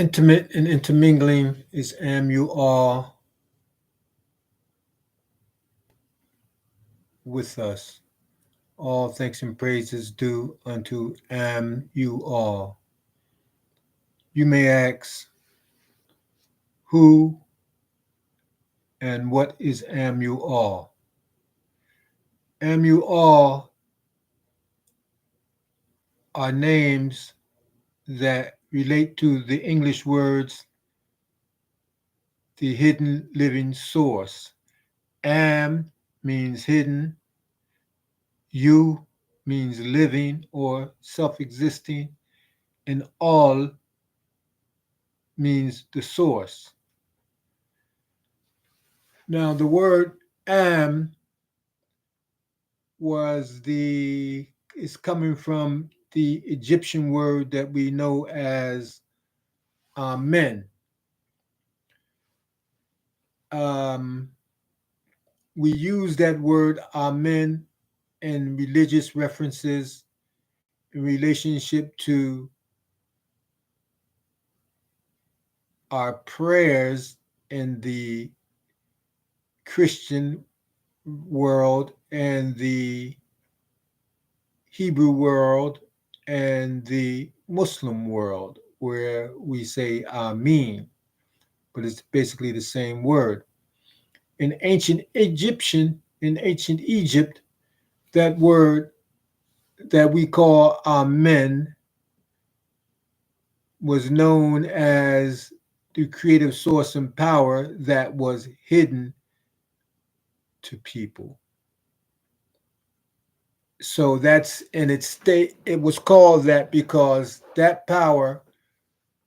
Intimate and intermingling is All with us. All thanks and praises due unto All. You may ask, who and what is All? All are names that relate to the English words, the hidden living source. Am means hidden, you means living or self existing, and all means the source. Now, the word am is coming from the Egyptian word that we know as amen. Um, we use that word amen in religious references in relationship to our prayers in the Christian world and the Hebrew world and the Muslim world, where we say Amin, but it's basically the same word. In ancient Egypt, that word that we call Amen was known as the creative source and power that was hidden to people. So that's in its state. It was called that because that power,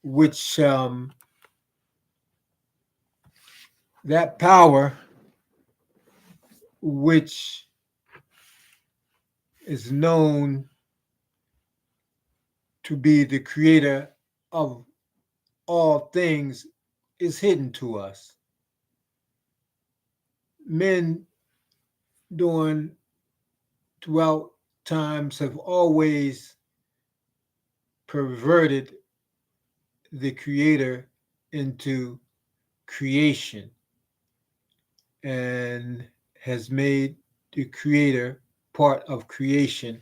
which that power, which is known to be the creator of all things, is hidden to us. Men during throughout times have always perverted the creator into creation and has made the creator part of creation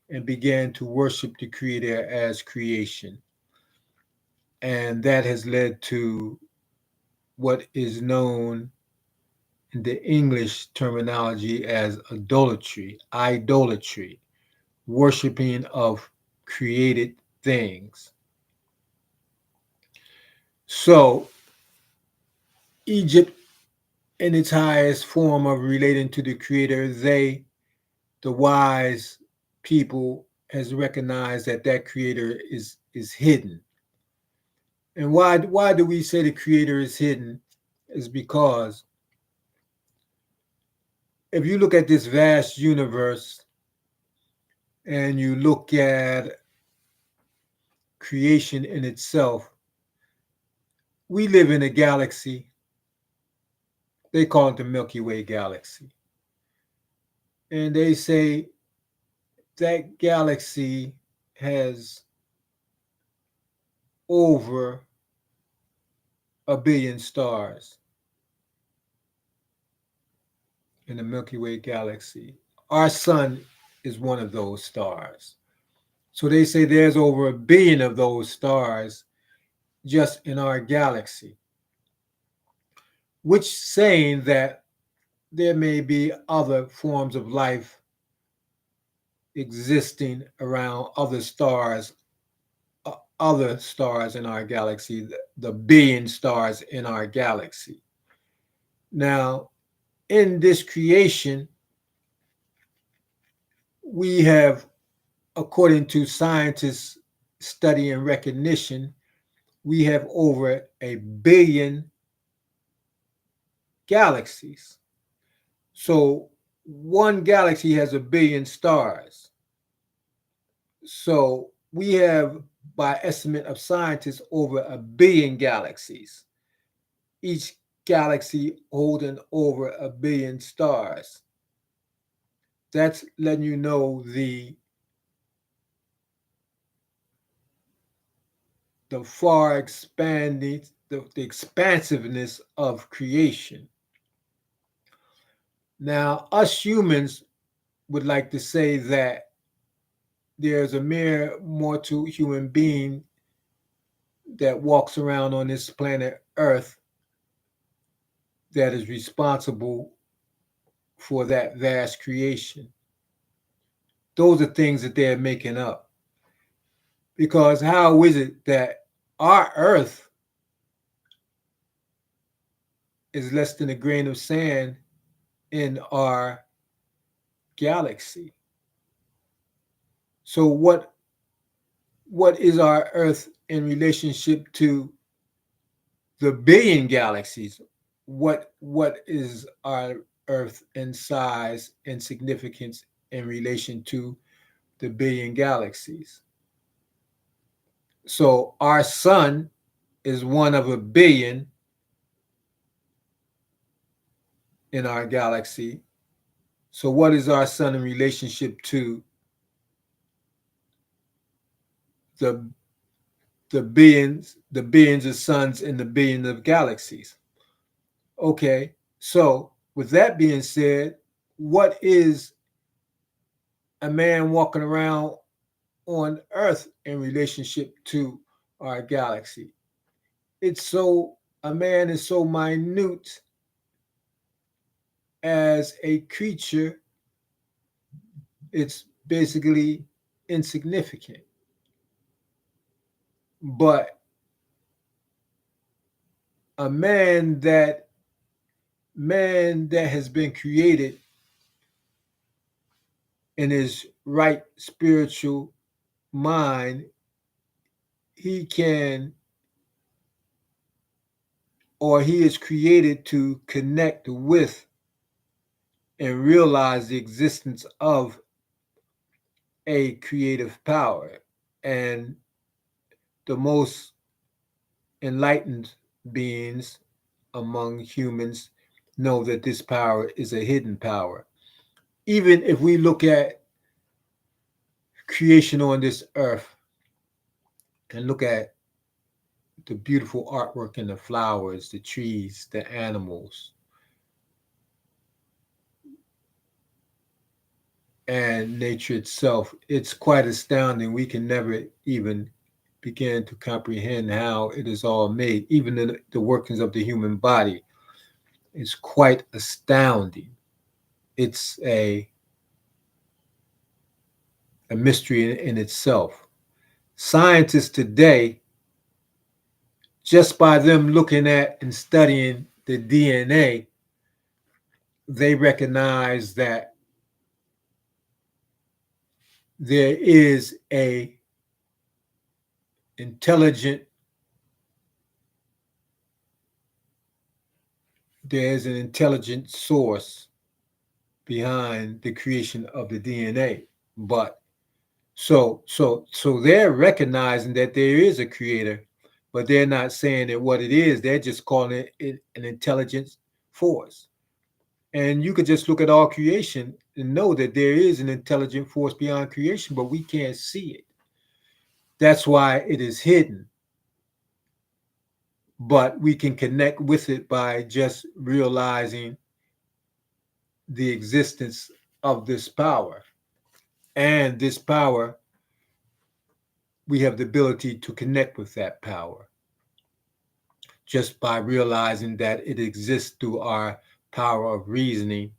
and began to worship the creator as creation. And that has led to what is known in the English terminology as idolatry, worshiping of created things. So, Egypt, in its highest form of relating to the creator, the wise people, has recognized that that creator is hidden. And why do we say the creator is hidden? Is because if you look at this vast universe and you look at creation in itself, we live in a galaxy. They call it the Milky Way galaxy. And they say that galaxy has over 1 billion stars in the Milky Way galaxy. Our sun is one of those stars. So they say there's over 1 billion of those stars just in our galaxy, which saying that there may be other forms of life existing around other stars in our galaxy, the 1 billion stars in our galaxy. Now, in this creation, we have, according to scientists' study and recognition, we have over 1 billion galaxies. So one galaxy has 1 billion stars. So we have, by estimate of scientists, over 1 billion galaxies, each galaxy holding over 1 billion stars. That's letting you know the the far expanding, the expansiveness of creation. Now, us humans would like to say that there's a mere mortal human being that walks around on this planet Earth that is responsible for that vast creation. Those are things that they're making up. Because how is it that our Earth is less than a grain of sand in our galaxy? So what is our Earth in relationship to the billion galaxies? What is our Earth in size and significance in relation to the billion galaxies? So our sun is one of a billion in our galaxy. So what is our sun in relationship to the billions of suns in the billions of galaxies? Okay, so with that being said, what is a man walking around on Earth in relationship to our galaxy? It's so A man is so minute as a creature, it's basically insignificant. But a man that has been created in his right spiritual mind, he can, or he is created to connect with and realize the existence of a creative power. And the most enlightened beings among humans know that this power is a hidden power. Even if we look at creation on this earth and look at the beautiful artwork in the flowers, the trees, the animals, and nature itself, it's quite astounding. We can never even begin to comprehend how it is all made. Even the workings of the human body is quite astounding. It's a mystery in itself. Scientists today, just by them looking at and studying the DNA, they recognize that there is a intelligent there's an intelligent source behind the creation of the DNA. But so they're recognizing that there is a creator, but they're not saying that what it is. They're just calling it an intelligence force. And you could just look at all creation and know that there is an intelligent force beyond creation, but we can't see it. That's why it is hidden. But we can connect with it by just realizing the existence of this power. And this power, we have the ability to connect with that power just by realizing that it exists through our power of reasoning.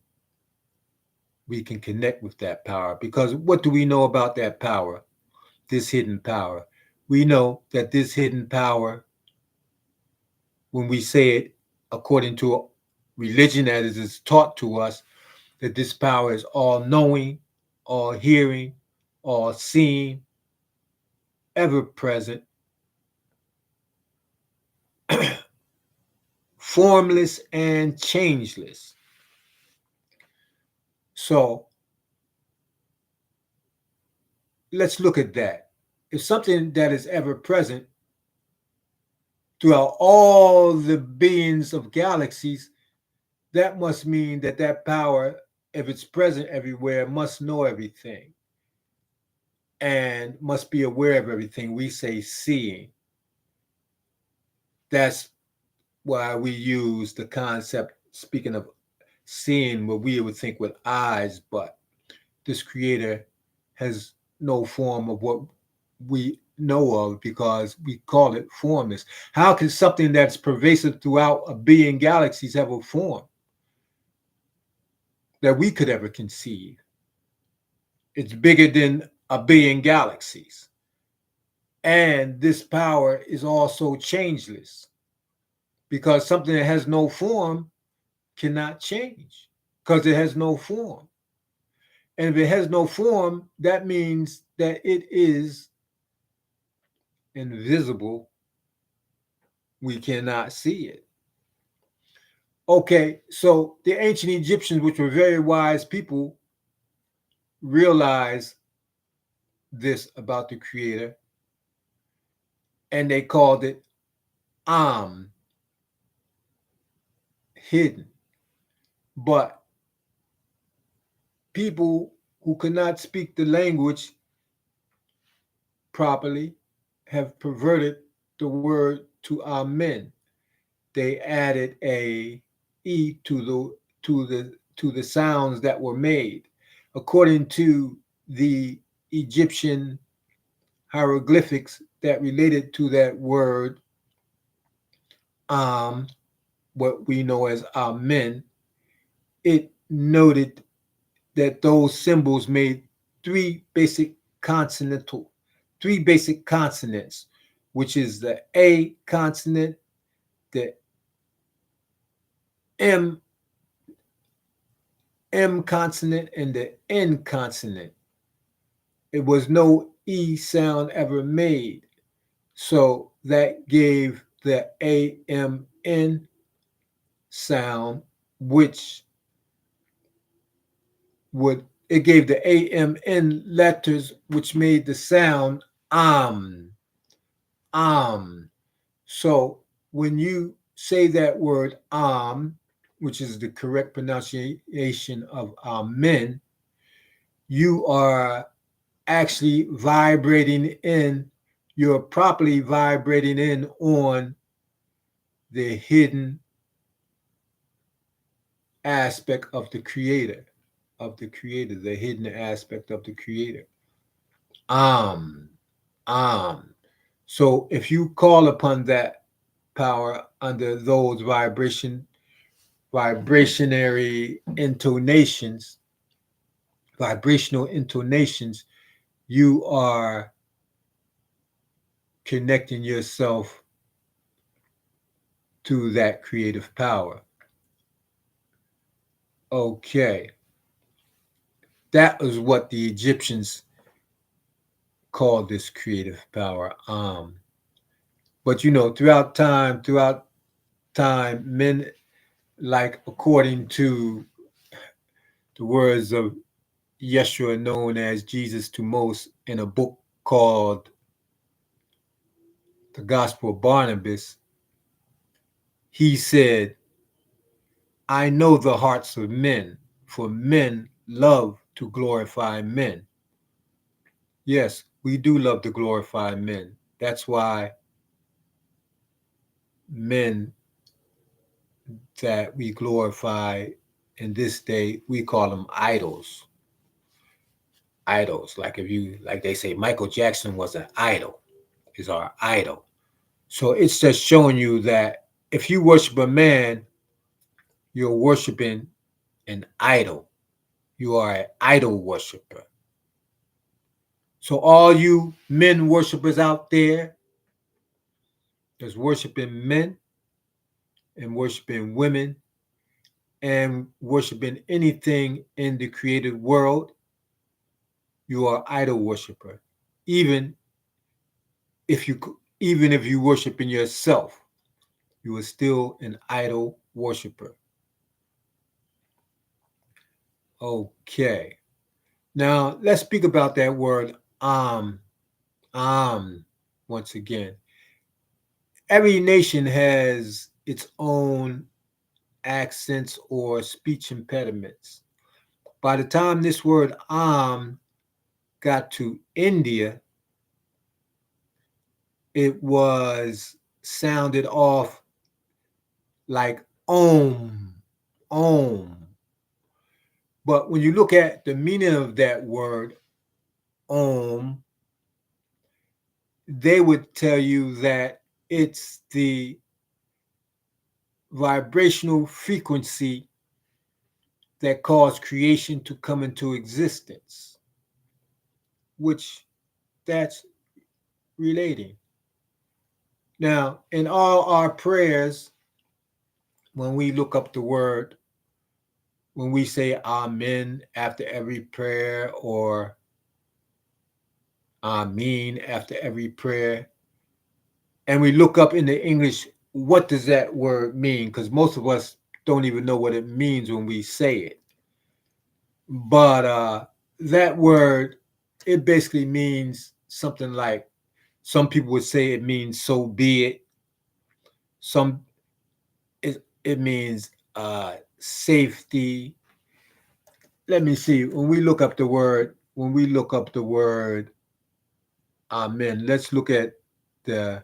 We can connect with that power because what do we know about that power, this hidden power? We know that this hidden power, when we say it according to religion as it is taught to us, that this power is all knowing, all hearing, all seeing, ever present, formless, and changeless. So let's look at that. If something that is ever present throughout all the billions of galaxies, that must mean that that power, if it's present everywhere, must know everything and must be aware of everything. We say seeing. That's why we use the concept, speaking of seeing what we would think with eyes, but this creator has no form of what we know of because we call it formless. How can something that's pervasive throughout a billion galaxies have a form that we could ever conceive? It's bigger than a billion galaxies. And this power is also changeless because something that has no form cannot change because it has no form. And if it has no form, that means that it is invisible. We cannot see it. Okay, so the ancient Egyptians, which were very wise people, realized this about the Creator, and they called it hidden. But people who could not speak the language properly have perverted the word to amen. They added a e to the sounds that were made. According to the Egyptian hieroglyphics that related to that word, um, what we know as amen, it noted that those symbols made three basic consonantal, three basic consonants, which is the A consonant, the M consonant, and the N consonant. It was no E sound ever made. So that gave the AMN sound, which would it gave the AMN letters, which made the sound am. So when you say that word which is the correct pronunciation of amen, you are actually vibrating in, you're properly vibrating in on the hidden aspect of the creator, the hidden aspect of the creator. Um, um. So if you call upon that power under those vibrationary intonations, vibrational intonations, you are connecting yourself to that creative power. Okay. That was what the Egyptians called this creative power. But throughout time, men, like according to the words of Yeshua, known as Jesus to most, in a book called The Gospel of Barnabas, he said, I know the hearts of men, for men love to glorify men. Yes, we do love to glorify men. That's why men that we glorify in this day, we call them idols. Idols. Like they say, Michael Jackson was an idol, is our idol. So it's just showing you that if you worship a man, you're worshiping an idol. You are an idol worshiper. So all you men worshipers out there that's worshiping men and worshiping women and worshiping anything in the created world, you are idol worshiper. Even if you worship in yourself, you are still an idol worshiper. Okay. Now let's speak about that word um once again. Every nation has its own accents or speech impediments. By the time this word got to India, it was sounded off like Om, Om. But when you look at the meaning of that word, Om, they would tell you that it's the vibrational frequency that caused creation to come into existence, which that's relating. Now, in all our prayers, when we look up the word, when we say Amen after every prayer or Amen after every prayer, and we look up in the English, what does that word mean? Because most of us don't even know what it means when we say it. But that word, it basically means something like, some people would say it means so be it. Some it means safety. Let me see. When we look up the word amen, let's look at the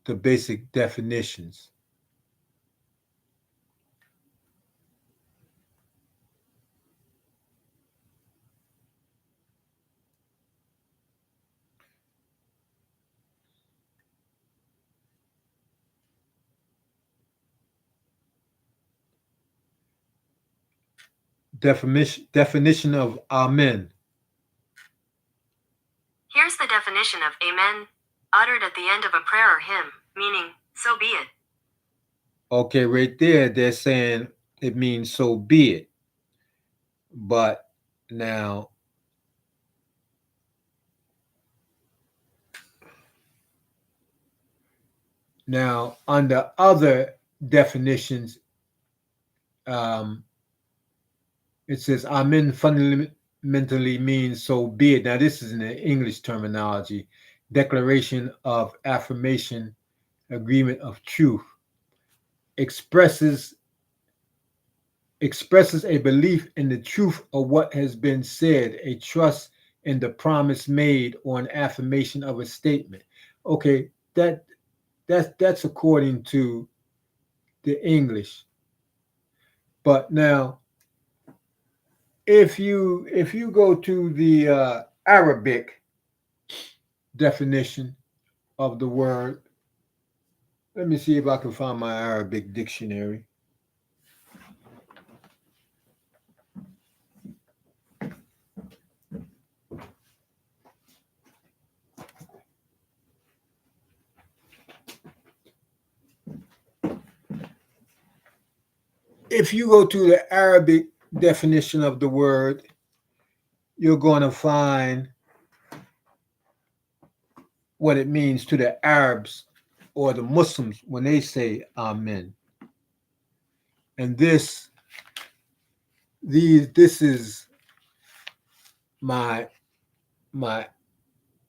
the basic definitions. Definition of amen. Here's the definition of amen, uttered at the end of a prayer or hymn, meaning, so be it. Okay, right there, they're saying it means so be it. But now, under other definitions, um, it says amen fundamentally means so be it. Now, this is in the English terminology, declaration of affirmation, agreement of truth, expresses a belief in the truth of what has been said, a trust in the promise made, or an affirmation of a statement. Okay, that's according to the English. But now, if you go to the Arabic definition of the word, let me see if I can find my Arabic dictionary. If you go to the Arabic definition of the word, you're going to find what it means to the Arabs or the Muslims when they say Amen. And this is my my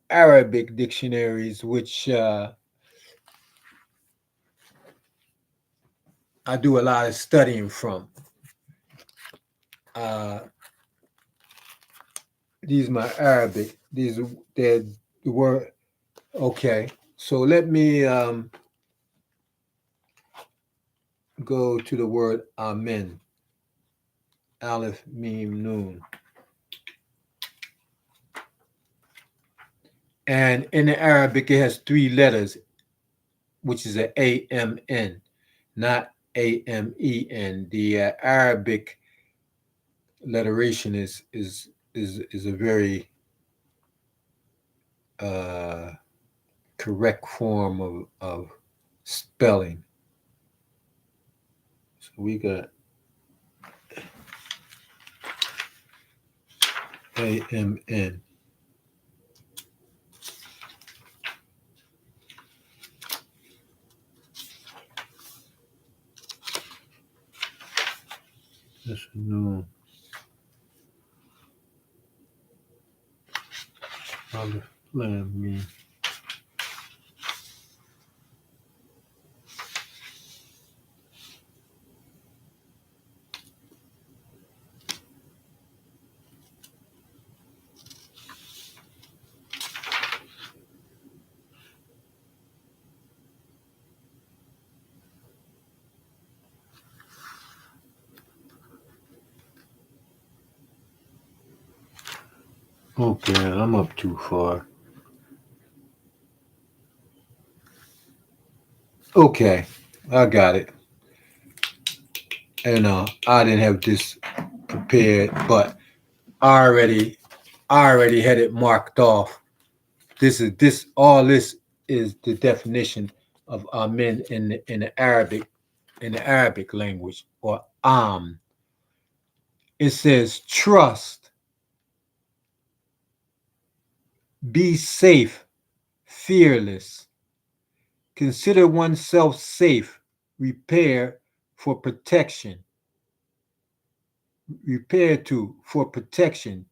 Arabic dictionaries, which I do a lot of studying from. Uh, these are my Arabic. They're the word. Okay, so let me go to the word Amen. Aleph, Mim, Noon. And in the Arabic, it has three letters, which is a A-M-N, not A-M-E-N. The Arabic letteration is a very uh, correct form of spelling. So we got A-M-N. That's no. Aleph, Lam, Mim. Okay, I'm up too far. Okay, I got it. And I didn't have this prepared, but I already I already had it marked off. This all this is the definition of amen in the Arabic language, or It says trust, be safe, fearless, consider oneself safe, repair for protection, repair to for protection,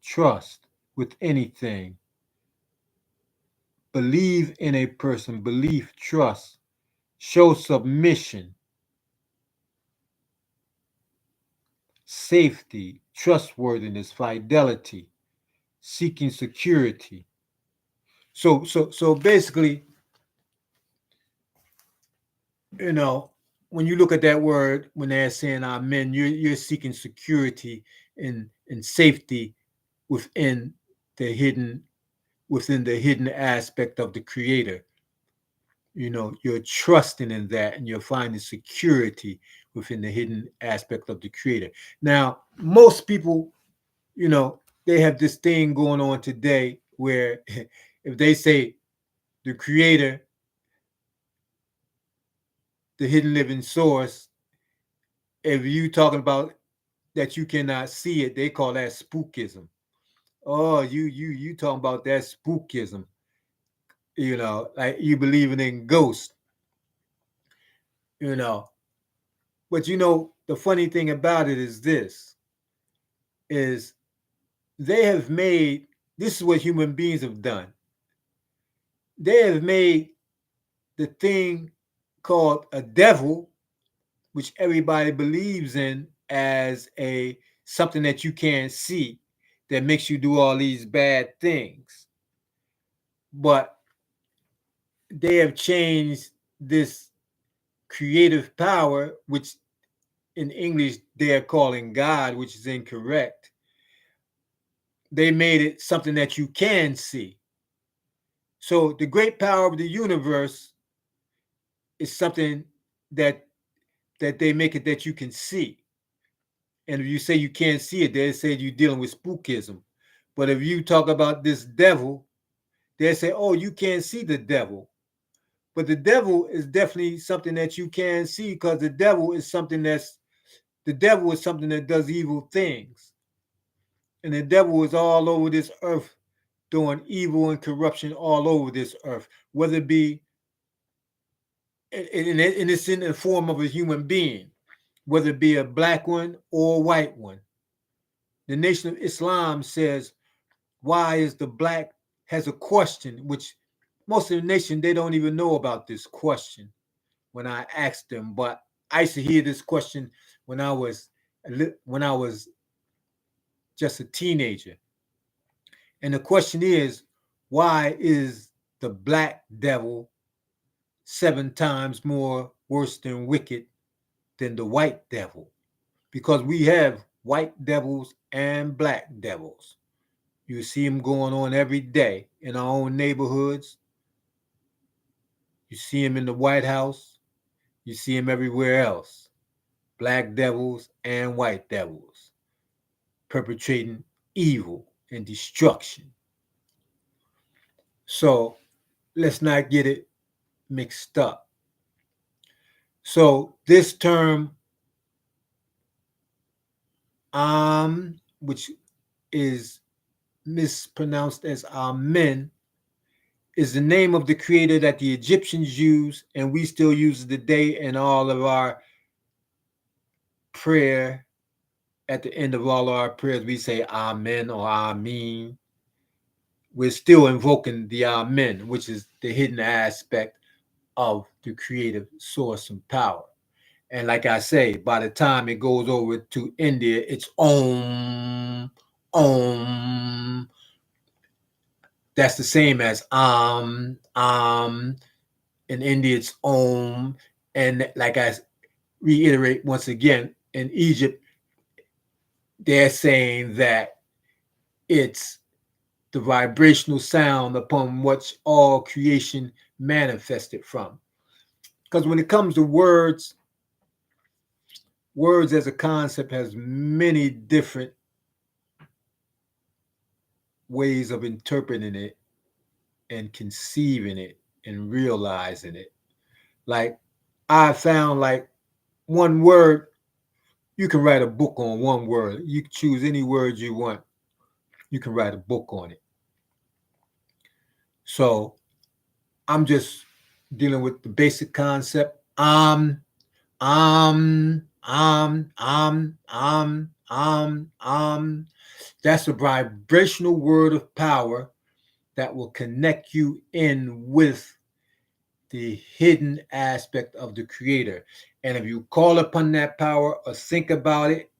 trust with anything, believe in a person, belief, trust, show submission, safety, trustworthiness, fidelity, seeking security. So basically, you know, when you look at that word, when they're saying amen, you're seeking security and safety within the hidden within the hidden aspect of the creator. You're trusting in that and you're finding security within the hidden aspect of the creator. Now, most people, you know, they have this thing going on today where if they say the creator, the hidden living source, if you talking about that you cannot see it, they call that spookism. Oh, you talking about that spookism, like you believing in ghosts, you know. But the funny thing about it is is they have made this is what human beings have done. They have made the thing called a devil, which everybody believes in as a something that you can't see that makes you do all these bad things. But they have changed this creative power, which in English they're calling God, which is incorrect. They made it something that you can see. So the great power of the universe is something that they make it that you can see. And if you say you can't see it, they say you're dealing with spookism. But if you talk about this devil, they say, oh, you can't see the devil. But the devil is definitely something that you can see, because the devil is something that does evil things. And the devil is all over this earth doing evil and corruption all over this earth, whether it be and it's in the form of a human being, whether it be a black one or a white one. The Nation of Islam says, why is the black has a question, which most of the nation, they don't even know about this question when I asked them. But I used to hear this question when I was just a teenager. And the question is, why is the black devil 7 times more worse than wicked than the white devil? Because we have white devils and black devils. You see them going on every day in our own neighborhoods. You see them in the White House. You see them everywhere else. Black devils and white devils perpetrating evil and destruction. So let's not get it mixed up. So this term, which is mispronounced as Amen, is the name of the creator that the Egyptians used, and we still use it today in all of our prayer. At the end of all our prayers, we say Amen or Amen. We're still invoking the Amen, which is the hidden aspect of the creative source and power. And like I say, by the time it goes over to India, it's Om, Om. That's the same as In India, it's Om. And like I reiterate once again, in Egypt, they're saying that it's the vibrational sound upon which all creation manifested from. Because when it comes to words, words as a concept has many different ways of interpreting it and conceiving it and realizing it. Like I found like one word, you can write a book on one word. You can choose any word you want. You can write a book on it. So I'm just dealing with the basic concept. Um, um, um, um, um. That's a vibrational word of power that will connect you in with the hidden aspect of the creator. And if you call upon that power or think about it,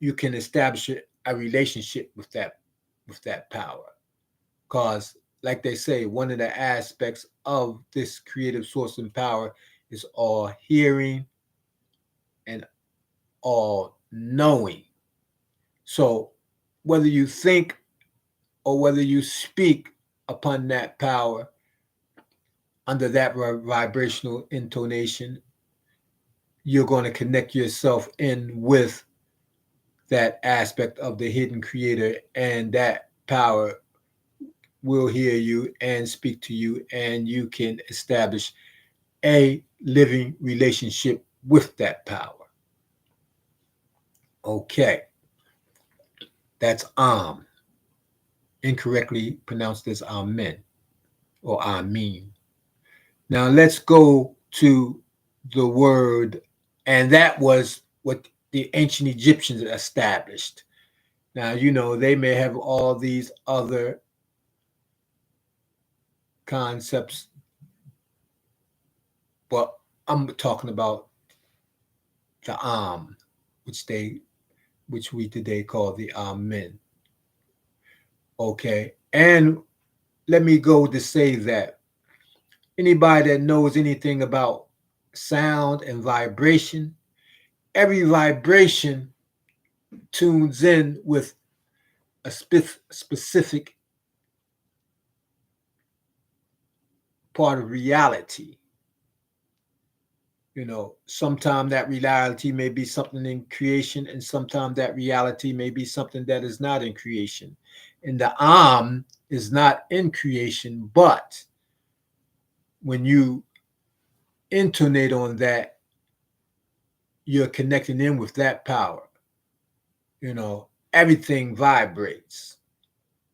you can establish a relationship with that power. Because, like they say, one of the aspects of this creative source and power is all hearing and all knowing. So, whether you think or whether you speak upon that power under that vibrational intonation, you're going to connect yourself in with that aspect of the hidden creator, and that power will hear you and speak to you, and you can establish a living relationship with that power. Okay, that's incorrectly pronounced as Amen or Amin. Now let's go to the word, and that was what the ancient Egyptians established. Now, you know, they may have all these other concepts, but I'm talking about the which they which we today call the Amen. Okay. And let me go to say that anybody that knows anything about sound and vibration, every vibration tunes in with a specific part of reality. You know, sometimes that reality may be something in creation, and sometimes that reality may be something that is not in creation. And the is not in creation, but when you intonate on that, you're connecting in with that power. You know, everything vibrates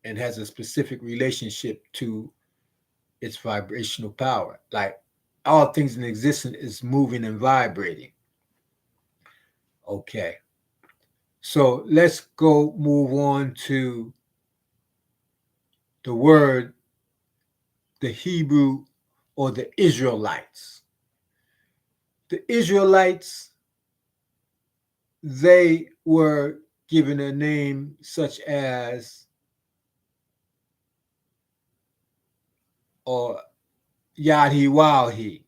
and has a specific relationship to its vibrational power. Like all things in existence is moving and vibrating. Okay. So let's go move on to the word, the Hebrew or the Israelites. The Israelites, they were given a name such as, or Yhwh,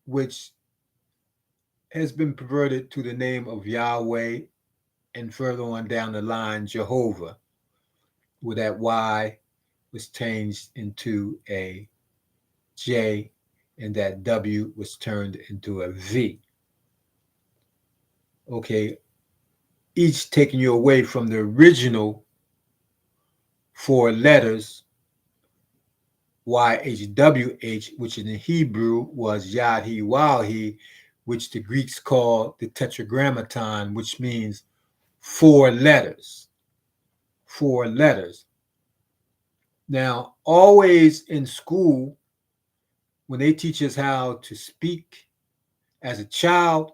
which has been perverted to the name of Yahweh, and further on down the line, Jehovah, where that Y was changed into a J and that W was turned into a V. Okay, each taking you away from the original four letters, YHWH, which in Hebrew was Yhwh, which the Greeks call the tetragrammaton, which means four letters. Four letters. Now, always in school, when they teach us how to speak as a child,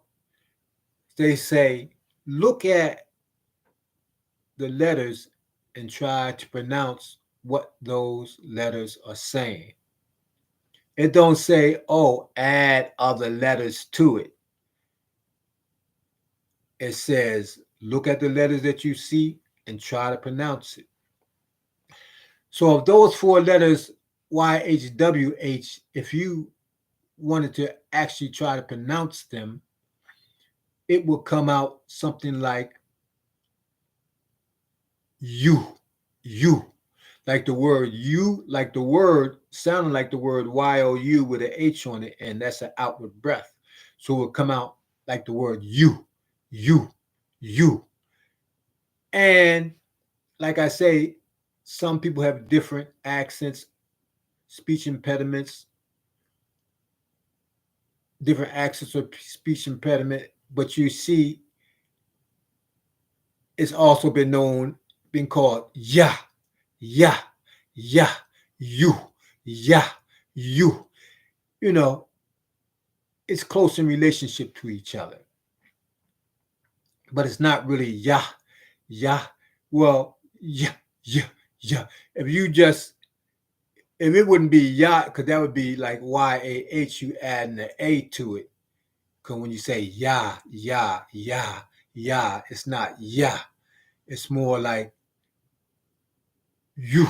they say, look at the letters and try to pronounce what those letters are saying. It don't say, oh, add other letters to it. It says, look at the letters that you see and try to pronounce it. So of those four letters, YHWH, if you wanted to actually try to pronounce them, it will come out something like you. Like the word you, like the word sounding like the word you with an H on it, and that's an outward breath. So it will come out like the word you, you. And like I say, some people have different accents, speech impediments, different accents or speech impediment, but you see, it's also been called yeah, yeah, yeah, you, yeah, you. You know, it's close in relationship to each other, but it's not really yeah, yeah. Well, yeah, yeah, yeah. If you just, if it wouldn't be yeah, because that would be like YAH, you adding the A to it. Because when you say yeah, yeah, yeah, yeah, it's not yeah. It's more like you,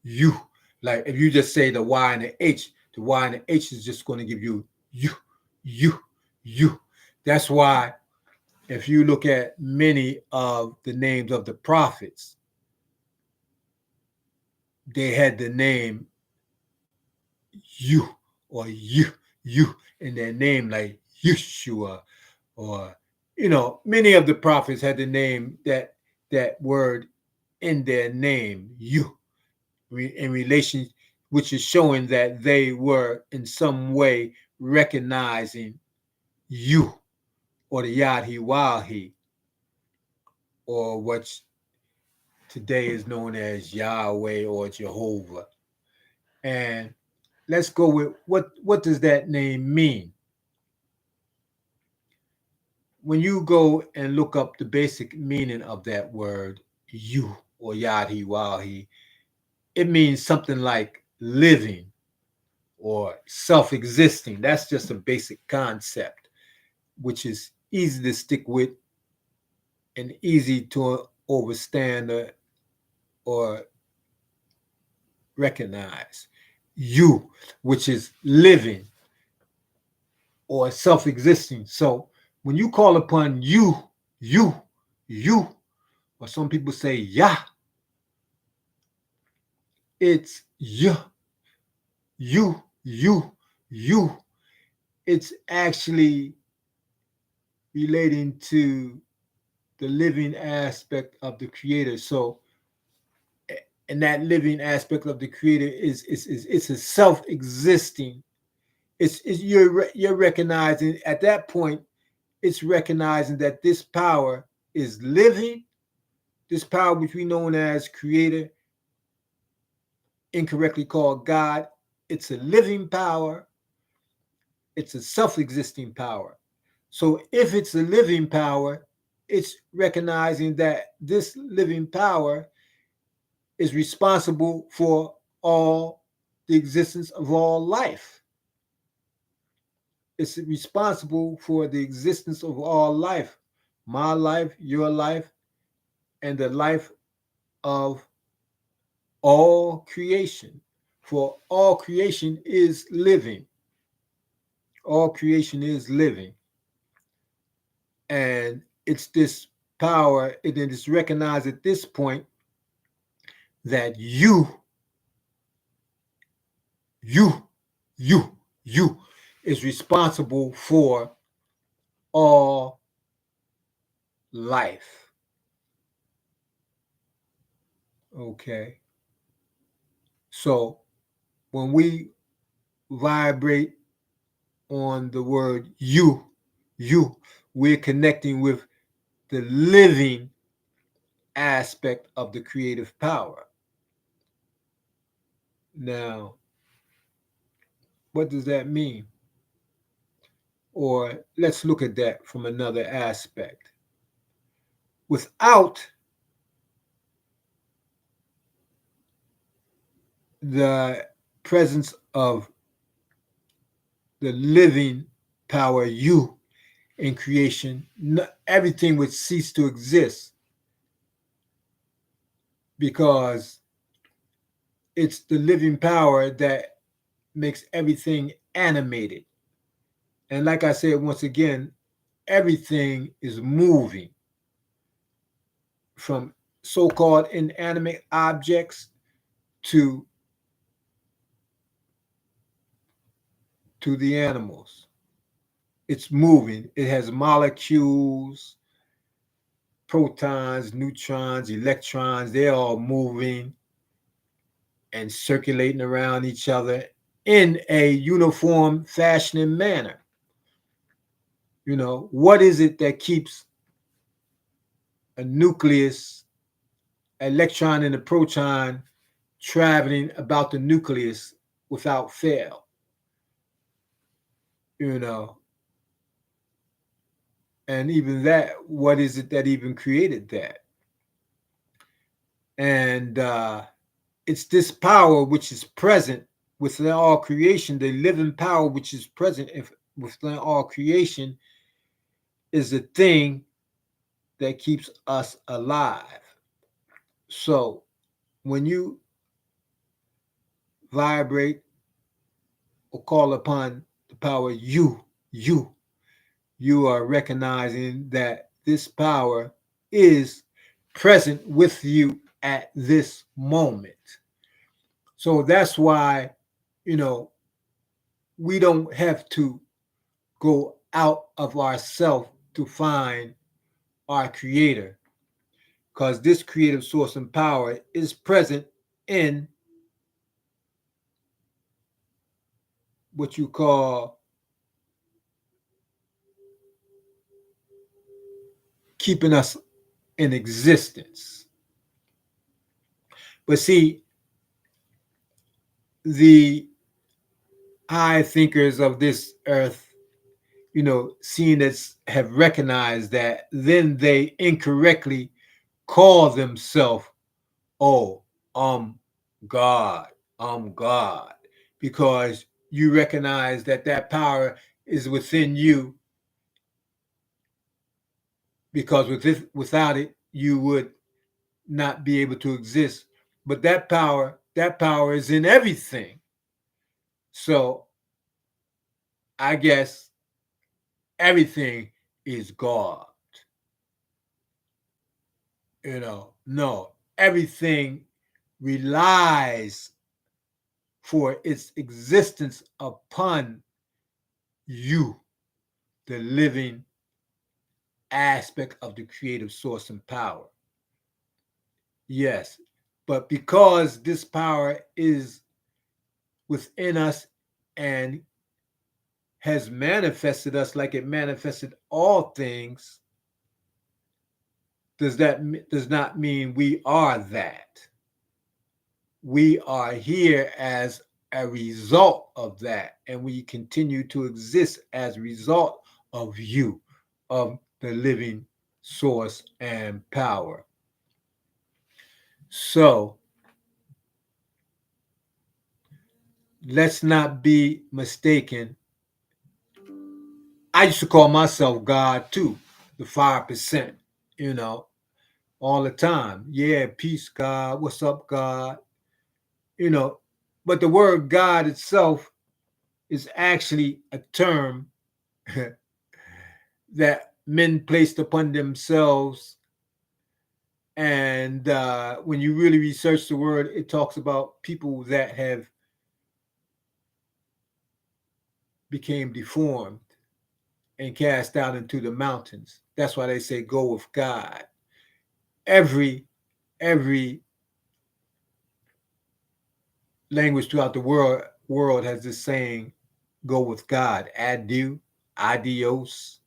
you. Like if you just say the Y and the Y and the H is just going to give you you, you, you. That's why if you look at many of the names of the prophets, they had the name you or you in their name, like Yeshua, or many of the prophets had the name that word in their name, you, in relation, which is showing that they were in some way recognizing you or the Yhwh, or what today is known as Yahweh or Jehovah. And let's go with what does that name mean? When you go and look up the basic meaning of that word, you or Yhwh, it means something like living or self-existing. That's just a basic concept, which is easy to stick with and easy to understand or recognize. You, which is living or self-existing. So when you call upon you, you, or some people say Yah, it's you. It's actually relating to the living aspect of the creator. So and that living aspect of the creator is it's a self-existing. It's you're recognizing at that point, it's recognizing that this power is living, this power which we know as creator, incorrectly called God. It's a living power, it's a self-existing power. So if it's a living power, it's recognizing that this living power is responsible for all the existence of all life. It's responsible for the existence of all life, my life, your life, and the life of all creation. For all creation is living. All creation is living. And it's this power, it is recognized at this point that you, you is responsible for all life. Okay. So when we vibrate on the word you, we're connecting with the living aspect of the creative power. Now, what does that mean? Or let's look at that from another aspect. Without the presence of the living power, you, in creation, everything would cease to exist because it's the living power that makes everything animated. And like I said, once again, everything is moving from so-called inanimate objects to the animals. It's moving. It has molecules, protons, neutrons, electrons. They're all moving and circulating around each other in a uniform fashion and manner. What is it that keeps a nucleus, electron and a proton traveling about the nucleus without fail? You know, and even that, what is it that even created that? And it's this power which is present within all creation, the living power which is present within all creation, is the thing that keeps us alive. So when you vibrate or call upon the power you you are recognizing that this power is present with you at this moment. So that's why, you know, we don't have to go out of ourself to find our creator, because this creative source and power is present in what you call keeping us in existence. But see, the high thinkers of this earth, seeing this, have recognized that, then they incorrectly call themselves, oh, um, God, God, because you recognize that that power is within you, because without it, you would not be able to exist. But that power is in everything. So I guess everything is God. No, everything relies for its existence upon you, the living aspect of the creative source and power. Yes, but because this power is within us and has manifested us like it manifested all things, does not mean we are that. We are here as a result of that, and we continue to exist as a result of you, of the living source and power. So let's not be mistaken. I used to call myself God too, the 5%, you know, all the time. Yeah, peace, God. What's up, God? You know, but the word God itself is actually a term that men placed upon themselves. And when you really research the word, it talks about people that have became deformed and cast out into the mountains. That's why they say go with God. Every every language throughout the world has this saying, go with God. Adieu, adios,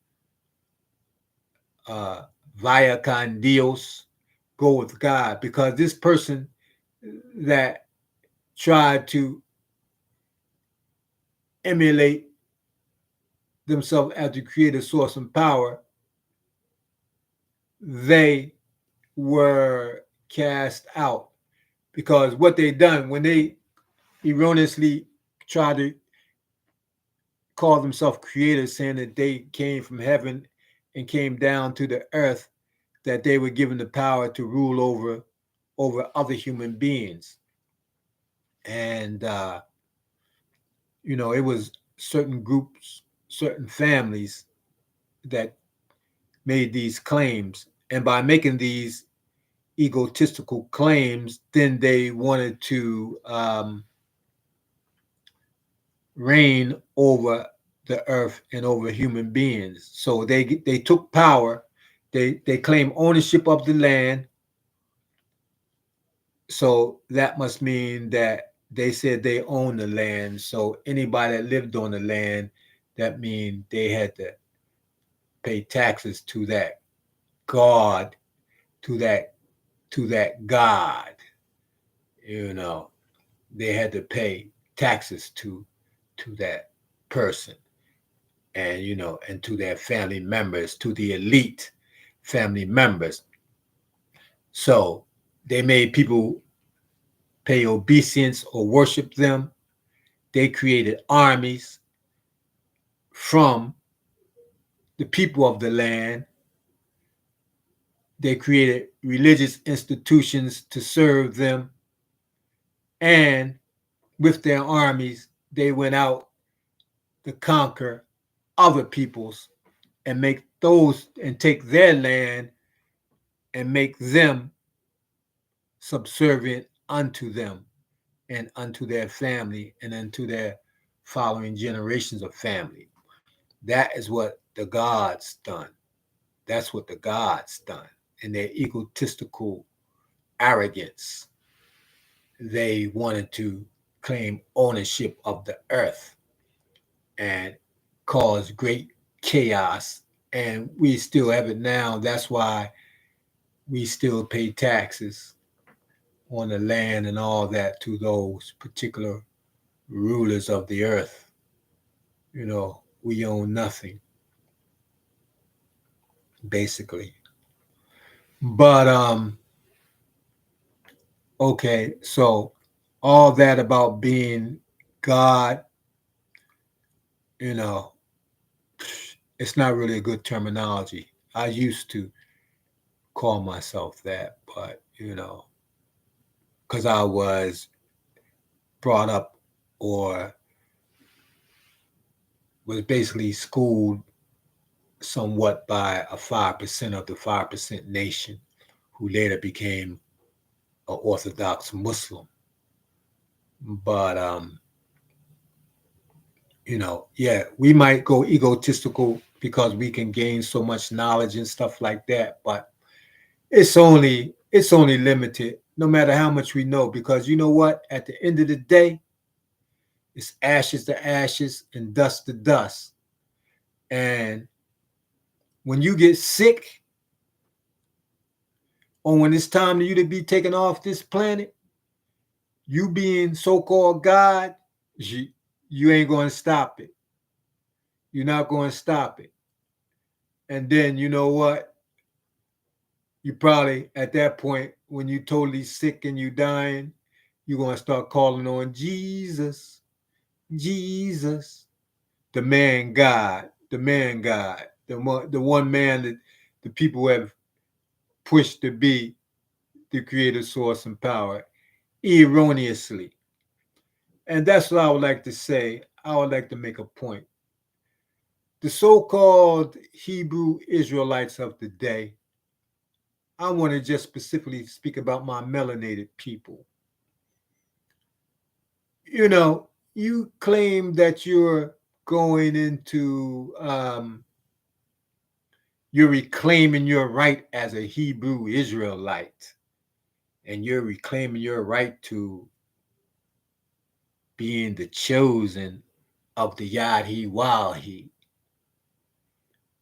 uh, via con Dios, go with God. Because this person that tried to emulate themselves as the creator, source, and power, they were cast out. Because what they done when they erroneously tried to call themselves creators, saying that they came from heaven and came down to the earth, that they were given the power to rule over other human beings. And it was certain groups, certain families that made these claims. And by making these egotistical claims, then they wanted to reign over the earth and over human beings. So they took power. They claim ownership of the land. So that must mean that they said they own the land. So anybody that lived on the land, that means they had to pay taxes to that God, to that God. You know, they had to pay taxes to that person, and and to their family members, to the elite family members. So they made people pay obeisance or worship them. They created armies from the people of the land. They created religious institutions to serve them. And with their armies, they went out to conquer other peoples and make those and take their land and make them subservient unto them and unto their family and unto their following generations of family. That is what the gods done. That's what the gods done. In their egotistical arrogance, they wanted to claim ownership of the earth and cause great chaos. And we still have it now. That's why we still pay taxes on the land and all that to those particular rulers of the earth. We own nothing, basically. But okay, so all that about being God, you know, it's not really a good terminology. I used to call myself that, but because I was brought up or was basically schooled somewhat by a 5% of the 5% nation who later became an Orthodox Muslim. But yeah, we might go egotistical because we can gain so much knowledge and stuff like that, but it's only limited no matter how much we know, because you know what, at the end of the day, it's ashes to ashes and dust to dust. And when you get sick, or when it's time for you to be taken off this planet, you being so-called God, you ain't going to stop it. You're not going to stop it. And then you know what? You probably, at that point, when you're totally sick and you dying, you're going to start calling on Jesus, Jesus, the man God, the man God, the one man that the people have pushed to be the creator, source, and power erroneously. And that's what I would like to say. I would like to make a point. The so-called Hebrew Israelites of the day, I want to just specifically speak about my melanated people. You claim that you're going into, you're reclaiming your right as a Hebrew Israelite, and you're reclaiming your right to being the chosen of the Yhwh.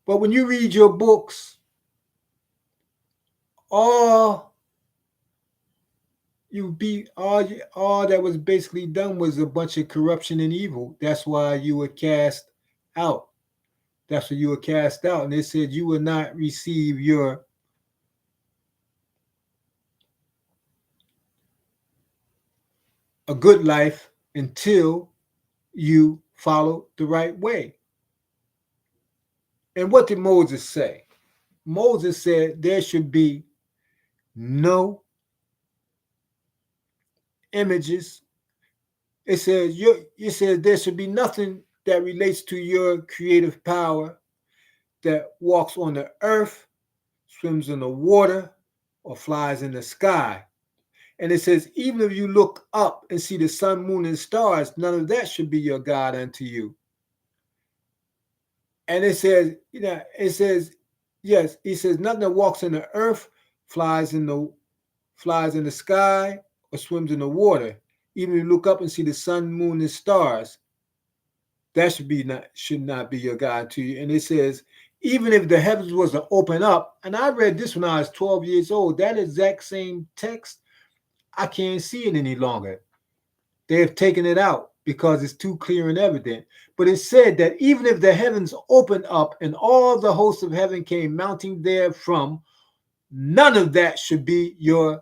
But when you read your books, all all that was basically done was a bunch of corruption and evil. That's why you were cast out. That's why you were cast out. And they said you will not receive a good life until you follow the right way. And what did Moses say? Moses said there should be no images. It said there should be nothing that relates to your creative power that walks on the earth, swims in the water, or flies in the sky. And it says, even if you look up and see the sun, moon, and stars, none of that should be your God unto you. And it says, it says, yes, he says, nothing that walks in the earth, flies in the sky, or swims in the water. Even if you look up and see the sun, moon, and stars, that should not be your God to you. And it says, even if the heavens was to open up, and I read this when I was 12 years old, that exact same text, I can't see it any longer. They have taken it out because it's too clear and evident. But it said that even if the heavens opened up and all the hosts of heaven came mounting therefrom, none of that should be your,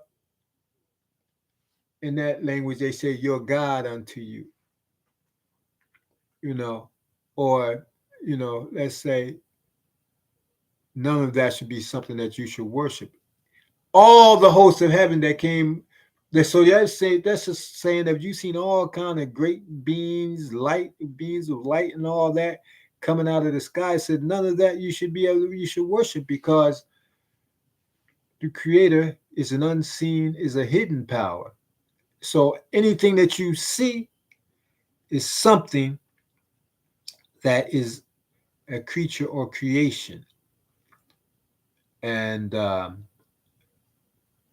in that language, they say, your God unto you, you know, or, let's say, none of that should be something that you should worship. All the hosts of heaven that came, so that's just saying that you've seen all kind of great beings, beings of light and all that coming out of the sky. Said none of that you should worship, because the creator is an unseen, is a hidden power. So anything that you see is something that is a creature or creation. And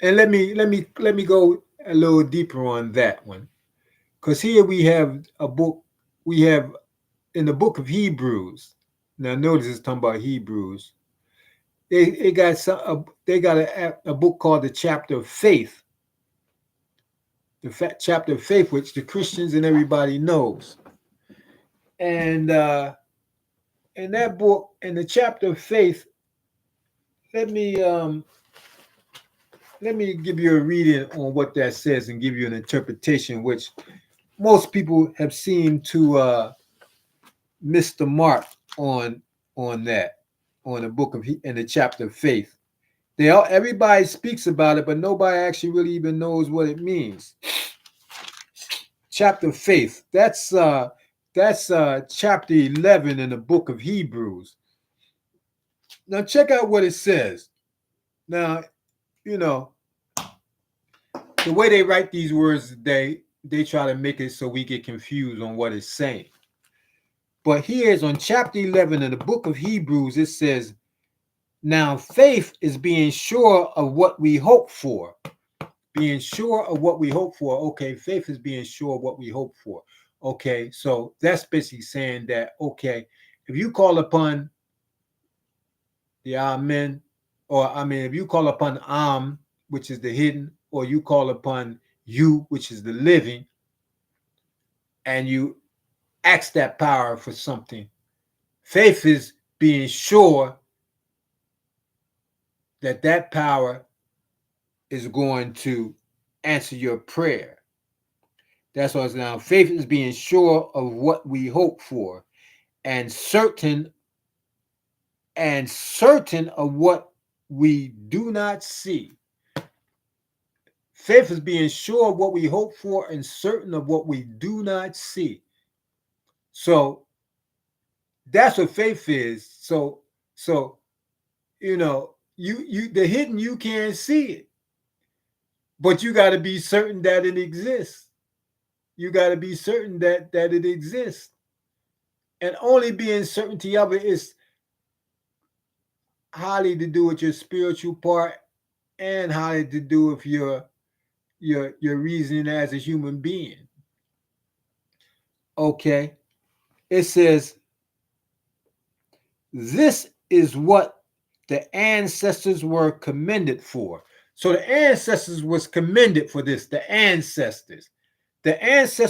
let me go a little deeper on that one, because here we have a book. We have in the book of Hebrews. Now notice it's talking about Hebrews. They got a book called the Chapter of Faith. The Chapter of Faith, which the Christians and everybody knows. And in that book, in the Chapter of Faith, let me give you a reading on what that says and give you an interpretation, which most people have seemed to miss the mark on that, on the book of in the chapter of faith. Everybody speaks about it, but nobody actually really even knows what it means. Chapter of faith. That's chapter 11 in the book of Hebrews. Now check out what it says. Now, you know, the way they write these words today, they try to make it so we get confused on what it's saying. But here is on chapter 11 in the book of Hebrews, it says, now faith is being sure of what we hope for. Being sure of what we hope for. Okay, faith is being sure of what we hope for. Okay, so that's basically saying that, okay, if you call upon the Amen, or I mean, if you call upon which is the hidden, or you call upon you, which is the living, and you ask that power for something, faith is being sure that that power is going to answer your prayer. That's what it's now. Faith is being sure of what we hope for, and certain of what we do not see. Faith is being sure of what we hope for and certain of what we do not see. So that's what faith is. So you the hidden, you can't see it, but you got to be certain that it exists. You got to be certain that it exists. And only being certainty of it is highly to do with your spiritual part, and highly to do with your reasoning as a human being. Okay. It says, this is what the ancestors were commended for. So the ancestors was commended for this. The ancestors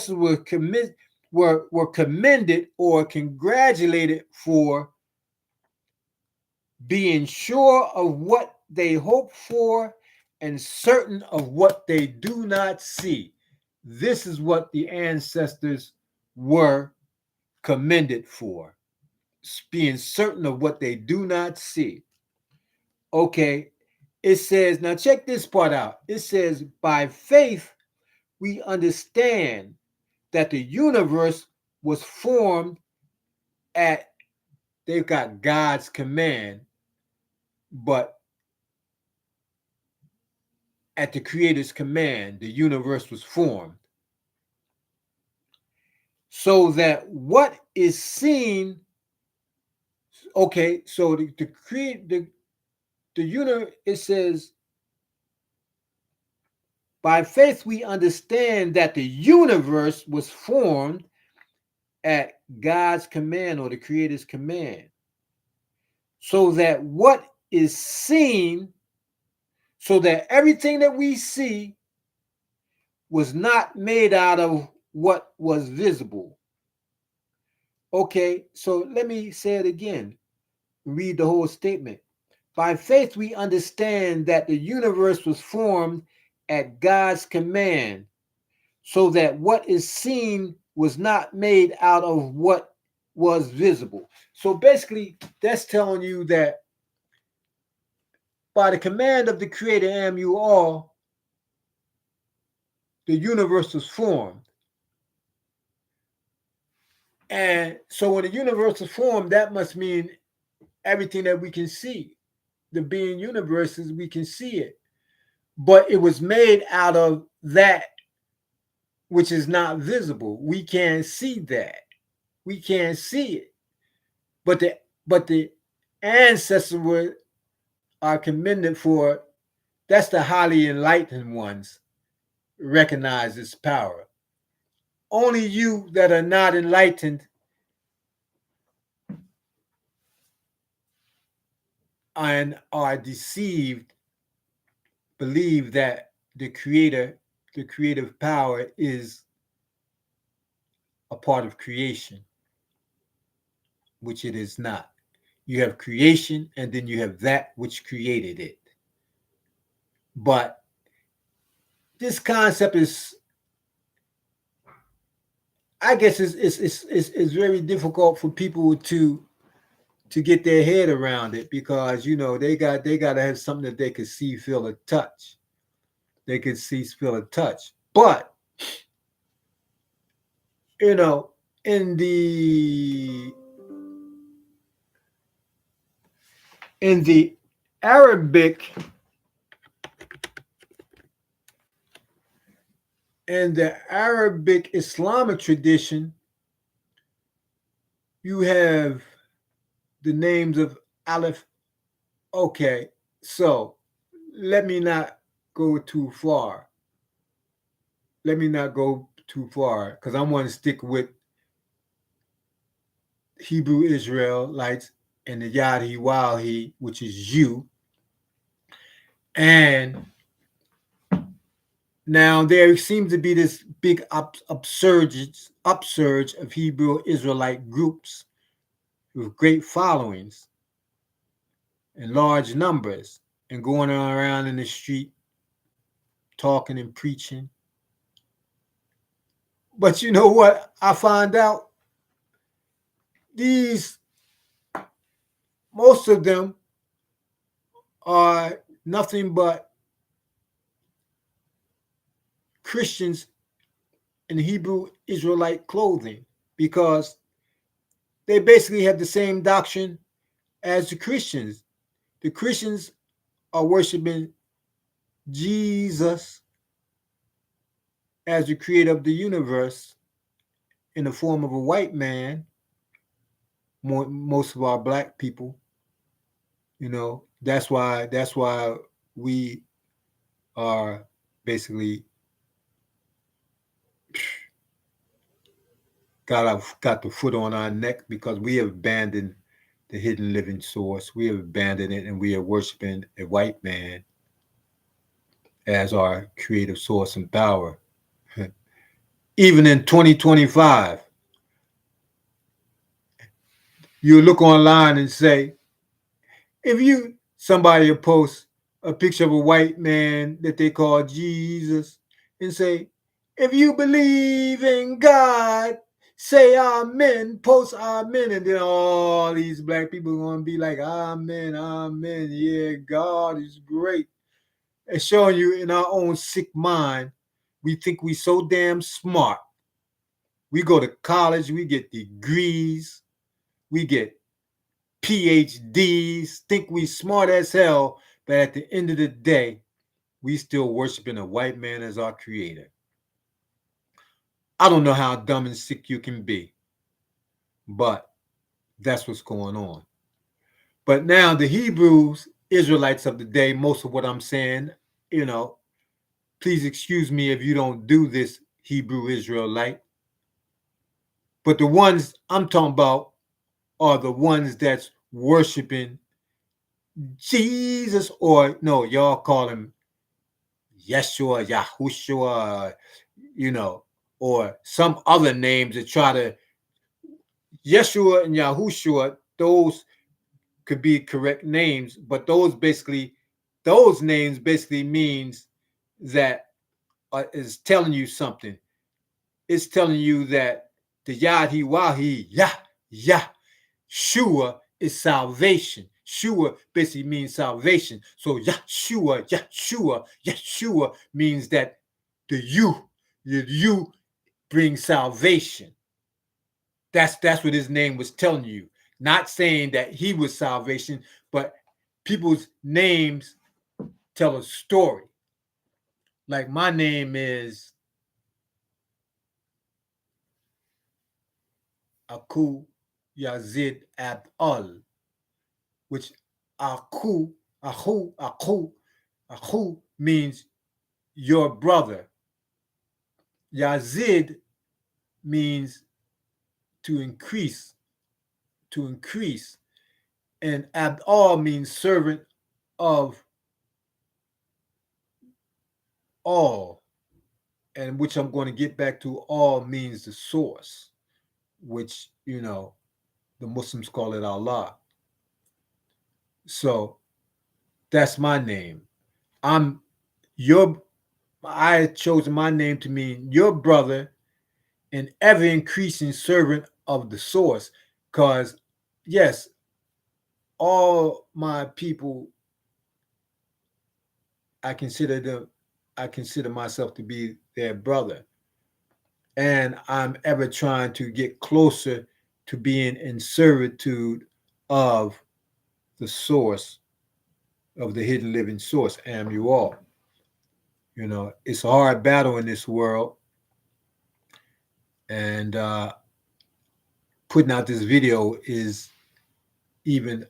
were commended or congratulated for being sure of what they hope for and certain of what they do not see. This is what the ancestors were commended for, being certain of what they do not see. Okay, it says, now check this part out. It says, by faith, we understand that the universe was formed at, they've got God's command, but at the Creator's command, the universe was formed, so that what is seen, okay, so the create the universe, it says, by faith we understand that the universe was formed at God's command or the Creator's command, so that what is seen, so that everything that we see was not made out of what was visible. Okay, so let me say it again. Read the whole statement. By faith, we understand that the universe was formed at God's command, so that what is seen was not made out of what was visible. So basically, that's telling you that by the command of the Creator, am you all, the universe was formed. And so when the universe is formed, that must mean everything that we can see, the being universes, we can see it. But it was made out of that which is not visible. We can't see that. We can't see it. But the ancestors are commended for, that's the highly enlightened ones, recognize its power. Only you that are not enlightened and are deceived believe that the creator, the creative power is a part of creation, which it is not. You have creation and then you have that which created it. But this concept is, I guess, is very difficult for people to get their head around it, because they got to have something that they could see, feel, or touch. They could see, feel, or touch. But you know, in the in the Arabic in the Arabic Islamic tradition, you have the names of Aleph. Okay, so let me not go too far. Let me not go too far, because I want to stick with Hebrew Israelites and the Yhwh, which is you. And now there seems to be this big upsurge of Hebrew Israelite groups with great followings in large numbers, and going around in the street talking and preaching. But you know what? I find out these, most of them are nothing but Christians in Hebrew Israelite clothing, because they basically have the same doctrine as the Christians. The Christians are worshiping Jesus as the creator of the universe in the form of a white man. Most of our black people, that's why we are basically got the foot on our neck, because we have abandoned the hidden living source. We have abandoned it, and we are worshiping a white man as our creative source and power. Even in 2025, you look online and say, if somebody will post a picture of a white man that they call Jesus and say, if you believe in God, say amen, post amen. And then all these black people are going to be like, amen, amen. Yeah, God is great. And showing you, in our own sick mind, we think we so damn smart. We go to college, we get degrees, we get PhDs, think we smart as hell, but at the end of the day, we still worshiping a white man as our creator. I don't know how dumb and sick you can be, but that's what's going on. But now the Hebrews, Israelites of the day, most of what I'm saying, you know, please excuse me if you don't do this, Hebrew Israelite. But the ones I'm talking about are the ones that's worshiping Jesus, or no, y'all call him Yeshua, Yahushua, or some other names that try to Yeshua and Yahushua. Those could be correct names, but those names basically means that is telling you something. It's telling you that the Yhwh, Yah, Shua is salvation. Shua basically means salvation. So Yeshua means that the you brings salvation. That's what his name was telling you. Not saying that he was salvation, but people's names tell a story. Like my name is Aku Yazid Abdul, which Aku, Aku means your brother. Yazid means to increase, to increase. And Abdul means servant of all, and which I'm going to get back to. All means the source, which, the Muslims call it Allah. So that's my name. I'm your I had chosen my name to mean your brother and ever increasing servant of the source. Because yes, all my people, I consider them I consider myself to be their brother. And I'm ever trying to get closer to being in servitude of the source, of the hidden living source, am you all. It's a hard battle in this world. And putting out this video is even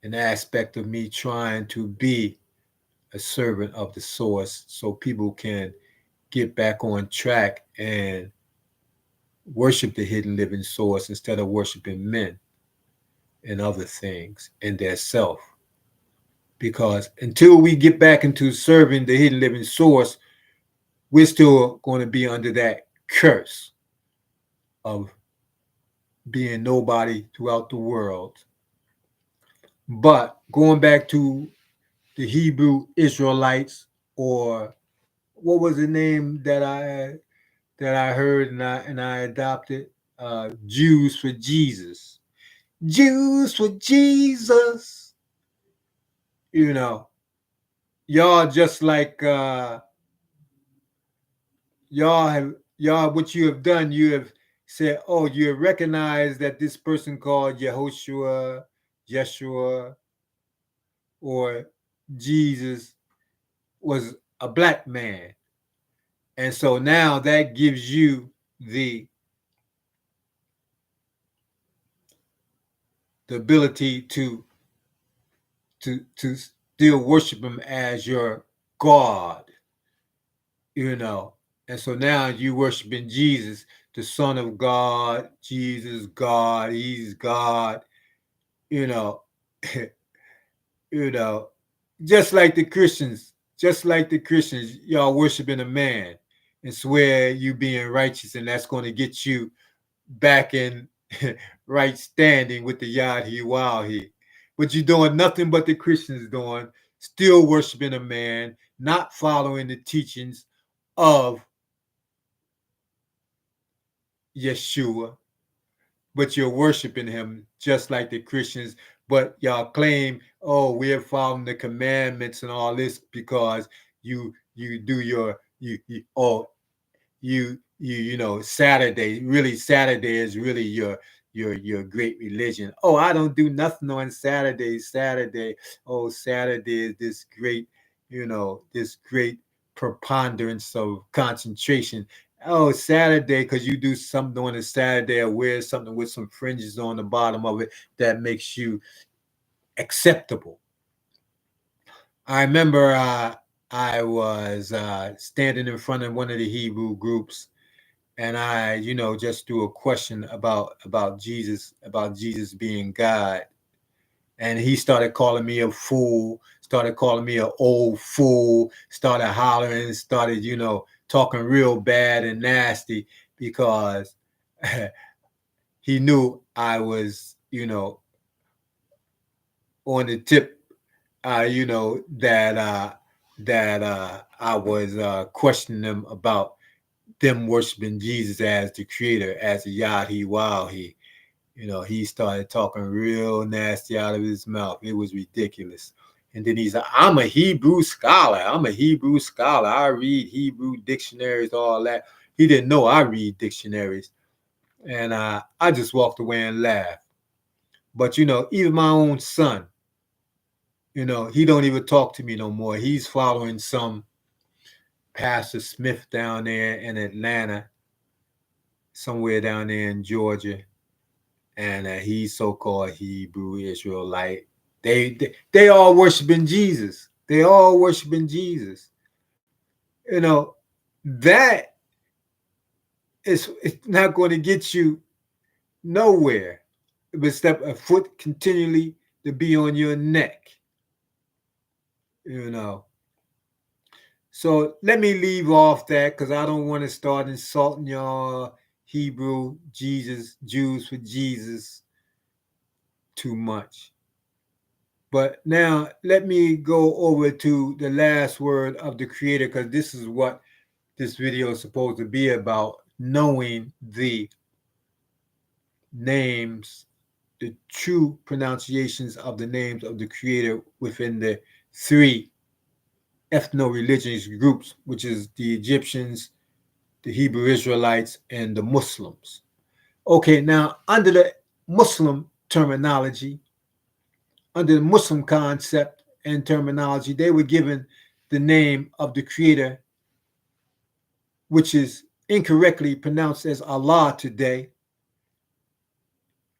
an aspect of me trying to be a servant of the source so people can get back on track and worship the hidden living source instead of worshiping men and other things and their self. Because until we get back into serving the hidden living source, we're still going to be under that curse of being nobody throughout the world. But going back to the Hebrew Israelites, or what was the name that I heard and I adopted? Jews for Jesus. Jews for Jesus. You know, y'all just like y'all what you have done. You have said, oh, you have recognized that this person called Yehoshua, Yeshua, or Jesus was a black man. And so now that gives you the ability to still worship him as your God, you know. And so now you worshiping Jesus, the Son of God, Jesus, God, he's God, you know, you know, just like the Christians, y'all worshiping a man and swear you being righteous, and that's going to get you back in right standing with the Yhwh. But you're doing nothing but the Christians doing, still worshiping a man, not following the teachings of Yeshua, but you're worshiping him just like the Christians. But y'all claim, oh, we're following the commandments and all this because you do your Saturday. Really, Saturday is really your great religion. Oh, I don't do nothing on Saturday. Oh, Saturday is this great this great preponderance of concentration. Oh, Saturday, because you do something on a Saturday or wear something with some fringes on the bottom of it that makes you acceptable. I remember I was standing in front of one of the Hebrew groups, and I, just threw a question about Jesus being God, and he started calling me a fool, started calling me an old fool, started hollering, started, talking real bad and nasty because he knew I was, on the tip, that I was questioning them about them worshiping Jesus as the creator, as a Yhwh. He started talking real nasty out of his mouth. It was ridiculous. And then he said, I'm a Hebrew scholar. I'm a Hebrew scholar. I read Hebrew dictionaries, all that. He didn't know I read dictionaries. And I just walked away and laughed. But, even my own son, he don't even talk to me no more. He's following some Pastor Smith down there in Atlanta, somewhere down there in Georgia, and he's so-called Hebrew Israelite. They all worshiping Jesus. They all worshiping Jesus. That is it's not going to get you nowhere. But step a foot continually to be on your neck. You know. So let me leave off that because I don't want to start insulting y'all Hebrew Jesus Jews for Jesus too much. But now let me go over to the last word of the Creator because this is what this video is supposed to be about, knowing the names, the true pronunciations of the names of the Creator within the three ethno-religious groups, which is the Egyptians, the Hebrew Israelites, and the Muslims. Okay, now under the Muslim terminology, under the Muslim concept and terminology, they were given the name of the Creator, which is incorrectly pronounced as Allah today,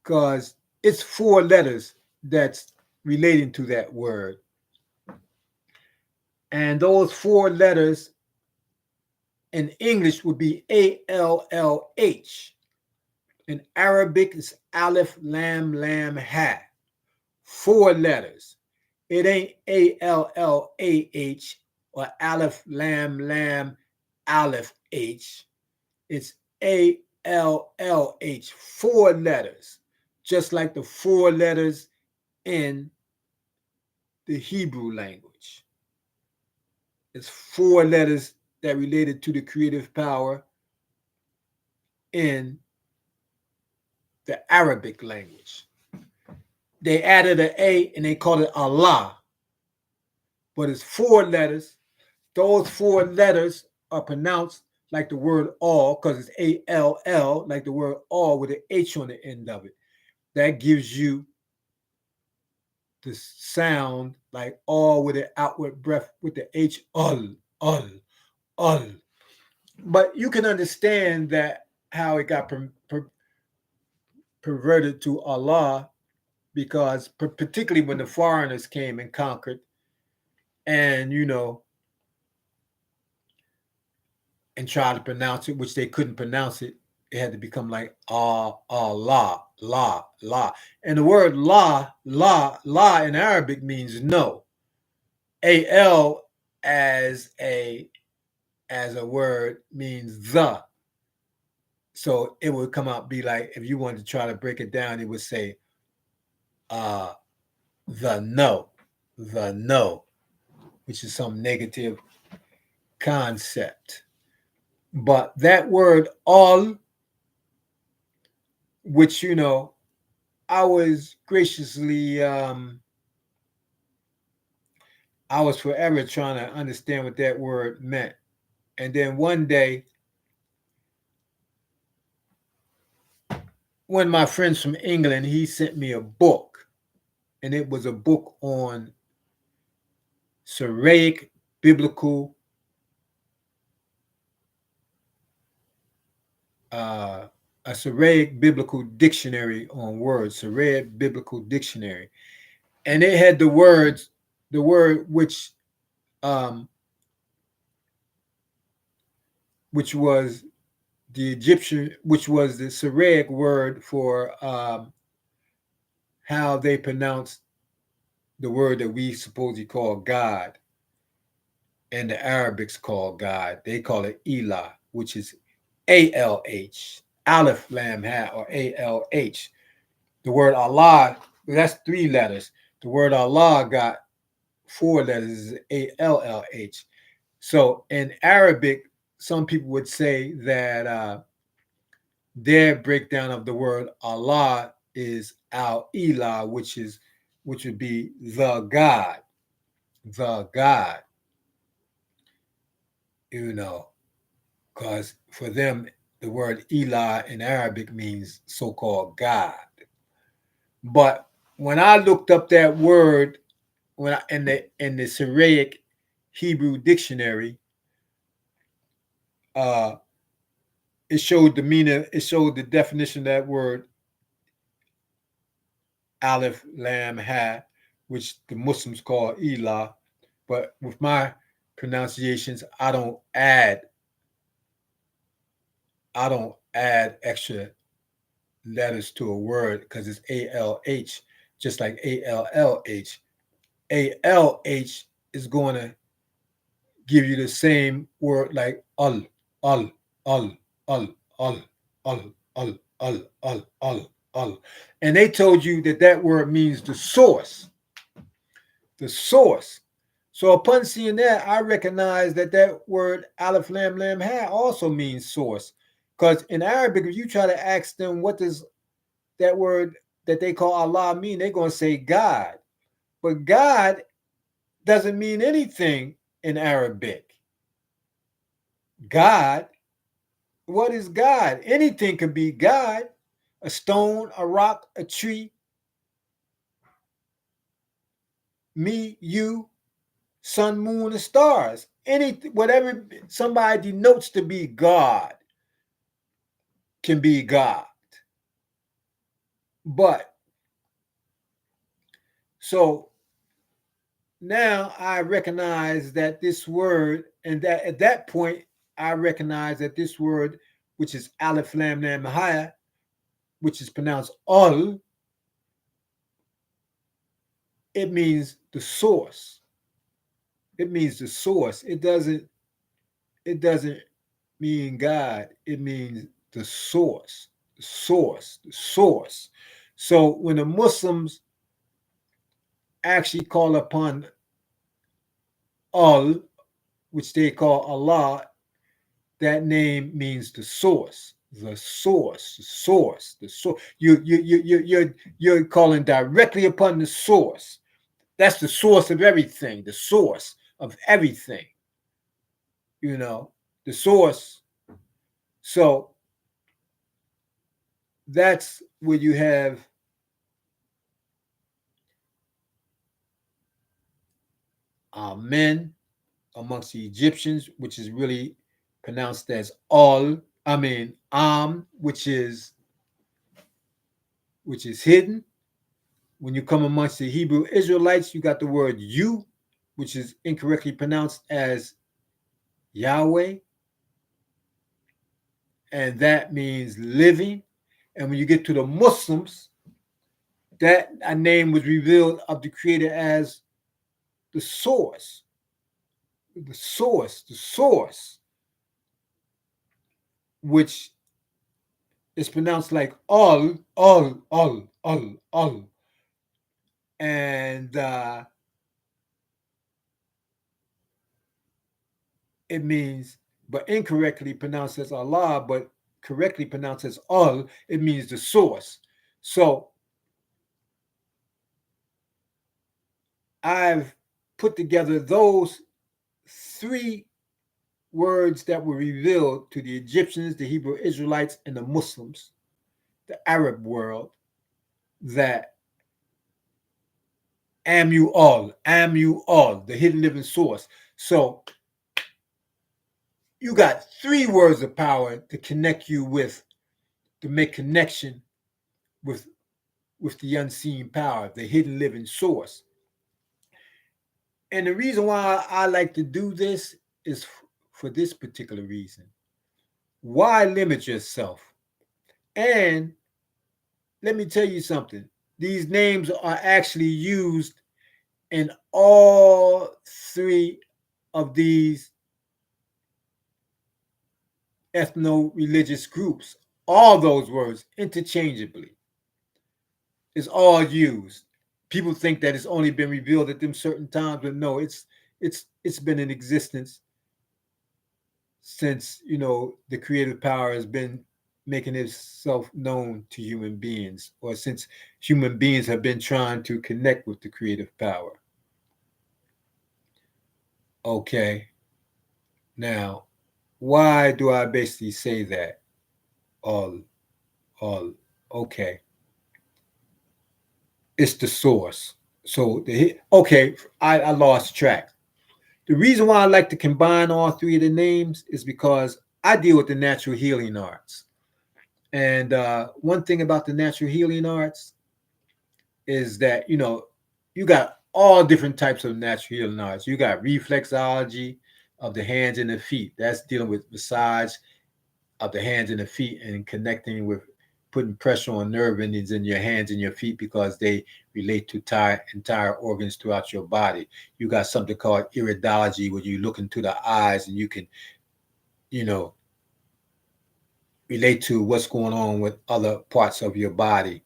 because it's four letters that's relating to that word. And those four letters in English would be ALLH. In Arabic, it's Aleph, Lam, Lam, Ha. Four letters. It ain't ALLAH or Aleph, Lam, Lam, Aleph, H. It's ALLH. Four letters. Just like the four letters in the Hebrew language. It's four letters that related to the creative power in the Arabic language. They added an A and they called it Allah, but it's four letters. Those four letters are pronounced like the word all because it's ALL, like the word all with an H on the end of it. That gives you the sound like all with an outward breath with the H, all. But you can understand that how it got perverted to Allah because particularly when the foreigners came and conquered and and tried to pronounce it, which they couldn't pronounce it. It had to become like Allah, la. And the word la in Arabic means no. Al as a word means the. So it would come out be like if you wanted to try to break it down, it would say uh the no, which is some negative concept. But that word all, which I was graciously I was forever trying to understand what that word meant. And then one day, one of my friends from England, he sent me a book, and it was a book on Syriac biblical a Syriac biblical dictionary on words, Syriac biblical dictionary, and it had the word um, which was the Egyptian, which was the Syriac word for how they pronounce the word that we supposedly call God, and the Arabics call God. They call it Elah, which is ALH, Aleph Lam Ha, or ALH. The word Allah, that's 3 letters. The word Allah got 4 letters, ALLH. So in Arabic, some people would say that their breakdown of the word Allah is Al Ilah, which would be the God, you know, because for them the word Elah in Arabic means so-called God. But when I looked up that word in the Syriac Hebrew dictionary, uh, it showed the meaning. It showed the definition of that word Aleph Lam Ha, which the Muslims call Elah. But with my pronunciations, I don't add extra letters to a word because it's ALH, just like ALLH. ALH is going to give you the same word like ul, ul, ul, ul, ul, ul, ul, ul, ul. And they told you that that word means the source, the source. So upon seeing that, I recognize that that word Aleph Lam Lam Ha also means source. Because in Arabic, if you try to ask them what does that word that they call Allah mean, they're going to say God. But God doesn't mean anything in Arabic. God, what is God? Anything can be God. A stone, a rock, a tree, me, you, sun, moon, and stars. Anything, whatever somebody denotes to be God can be God. But so now I recognize that this word, and that at that point, I recognize that this word, which is Aleph Lam Lam Haya, which is pronounced All, it means the source. It means the source. It doesn't mean God. It means the source. The source. The source. So when the Muslims actually call upon All, which they call Allah, that name means the source. The source, the source, the source. You're calling directly upon the source. That's the source of everything, the source of everything, you know, the source. So that's where you have men amongst the Egyptians, which is really pronounced as all. I mean, which is hidden. When you come amongst the Hebrew Israelites, you got the word you, which is incorrectly pronounced as Yahweh, and that means living. And when you get to the Muslims, that a name was revealed of the Creator as the source, the source, the source, which is pronounced like all, and it means, but incorrectly pronounced as Allah, but correctly pronounced as all. It means the source. So I've put together those 3 words that were revealed to the Egyptians, the Hebrew Israelites, and the Muslims, the Arab world, that am you all, the hidden living source. So you got three words of power to connect you with, to make connection with the unseen power, the hidden living source. And the reason why I like to do this is for this particular reason. Why limit yourself? And let me tell you something. These names are actually used in all three of these ethno religious groups. All those words interchangeably. It's all used. People think that it's only been revealed at them certain times, but no, it's been in existence since the creative power has been making itself known to human beings, or since human beings have been trying to connect with the creative power. Okay, now why do I basically say that? All, all, okay, it's the source. So okay, I lost track. The reason why I like to combine all three of the names is because I deal with the natural healing arts. And one thing about the natural healing arts is that, you got all different types of natural healing arts. You got reflexology of the hands and the feet. That's dealing with massage of the hands and the feet and connecting with putting pressure on nerve endings in your hands and your feet because they relate to entire organs throughout your body. You got something called iridology where you look into the eyes and you can, you know, relate to what's going on with other parts of your body.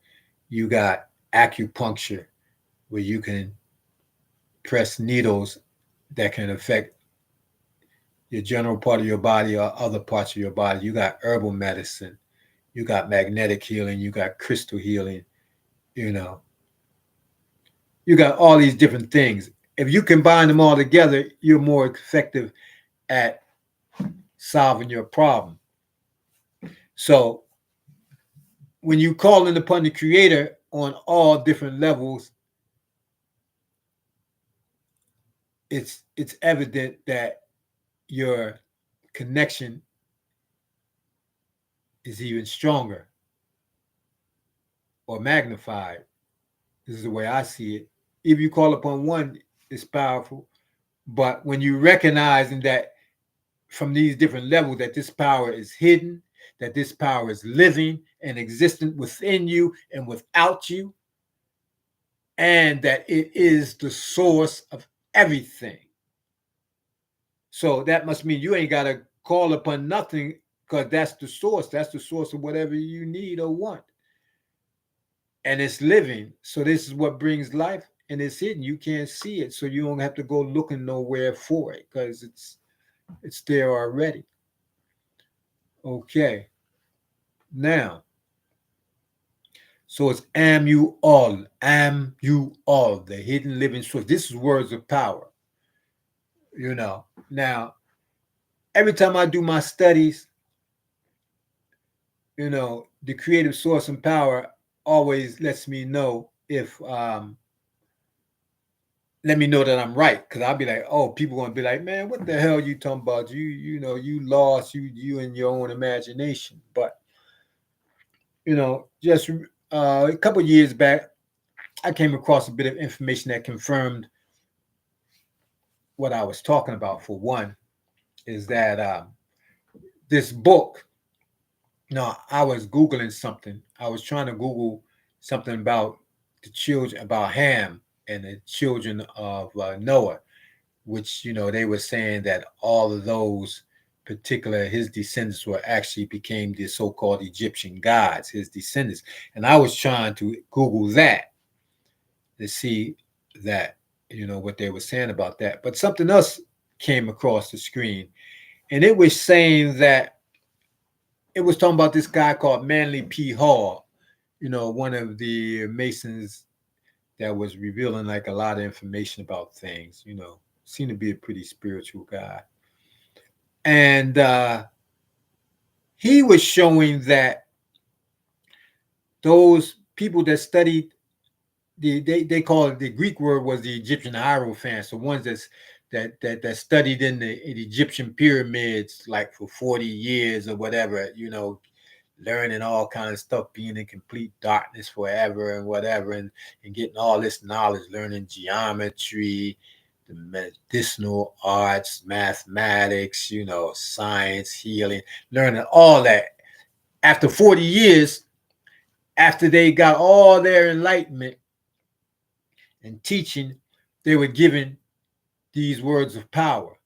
You got acupuncture where you can press needles that can affect your general part of your body or other parts of your body. You got herbal medicine. You got magnetic healing. You got crystal healing. You know, you got all these different things. If you combine them all together, you're more effective at solving your problem. So when you call in upon the creator on all different levels, it's evident that your connection is even stronger or magnified. This is the way I see it. If you call upon one, it's powerful. But when you recognizing that from these different levels that this power is hidden, that this power is living and existent within you and without you, and that it is the source of everything. So that must mean you ain't got to call upon nothing because that's the source. That's the source of whatever you need or want. And it's living. So this is what brings life, and it's hidden. You can't see it. So you don't have to go looking nowhere for it because it's there already. Okay. Now, so it's am you all, the hidden living source. This is words of power. Now, every time I do my studies, the creative source and power always lets me know if let me know that I'm right, because I'll be like, oh, people gonna be like, man, what the hell you talking about? You lost, you in your own imagination. But just a couple of years back, I came across a bit of information that confirmed what I was talking about. For one, is that this book. No, I was googling something. I was trying to Google something about the children, about Ham and the children of Noah, which they were saying that all of those particular his descendants were actually became the so-called Egyptian gods, his descendants. And I was trying to Google that to see that what they were saying about that. But something else came across the screen, and it was saying that it was talking about this guy called Manly P. Hall, one of the Masons that was revealing like a lot of information about things, seemed to be a pretty spiritual guy. And he was showing that those people that studied they call it, the Greek word was the Egyptian hierophants, the ones that studied in Egyptian pyramids like for 40 years or whatever, learning all kinds of stuff, being in complete darkness forever and whatever, and getting all this knowledge, learning geometry, the medicinal arts, mathematics, science, healing, learning all that. After 40 years, after they got all their enlightenment and teaching, they were given these words of power.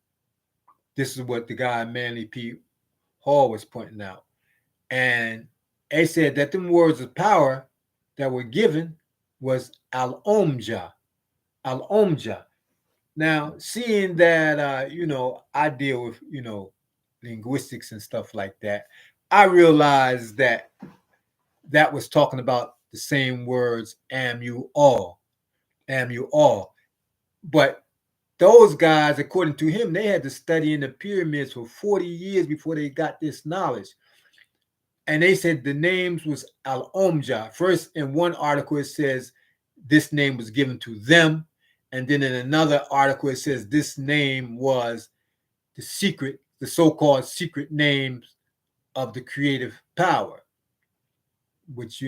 This is what the guy Manly P. Hall was pointing out. And they said that them words of power that were given was al-omja. Al-omja. Now, seeing that, I deal with, linguistics and stuff like that, I realized that that was talking about the same words, am you all. But those guys, according to him, they had to study in the pyramids for 40 years before they got this knowledge. And they said the names was al-omja. First, in one article, it says this name was given to them. And then in another article, it says this name was the so-called secret names of the creative power, which,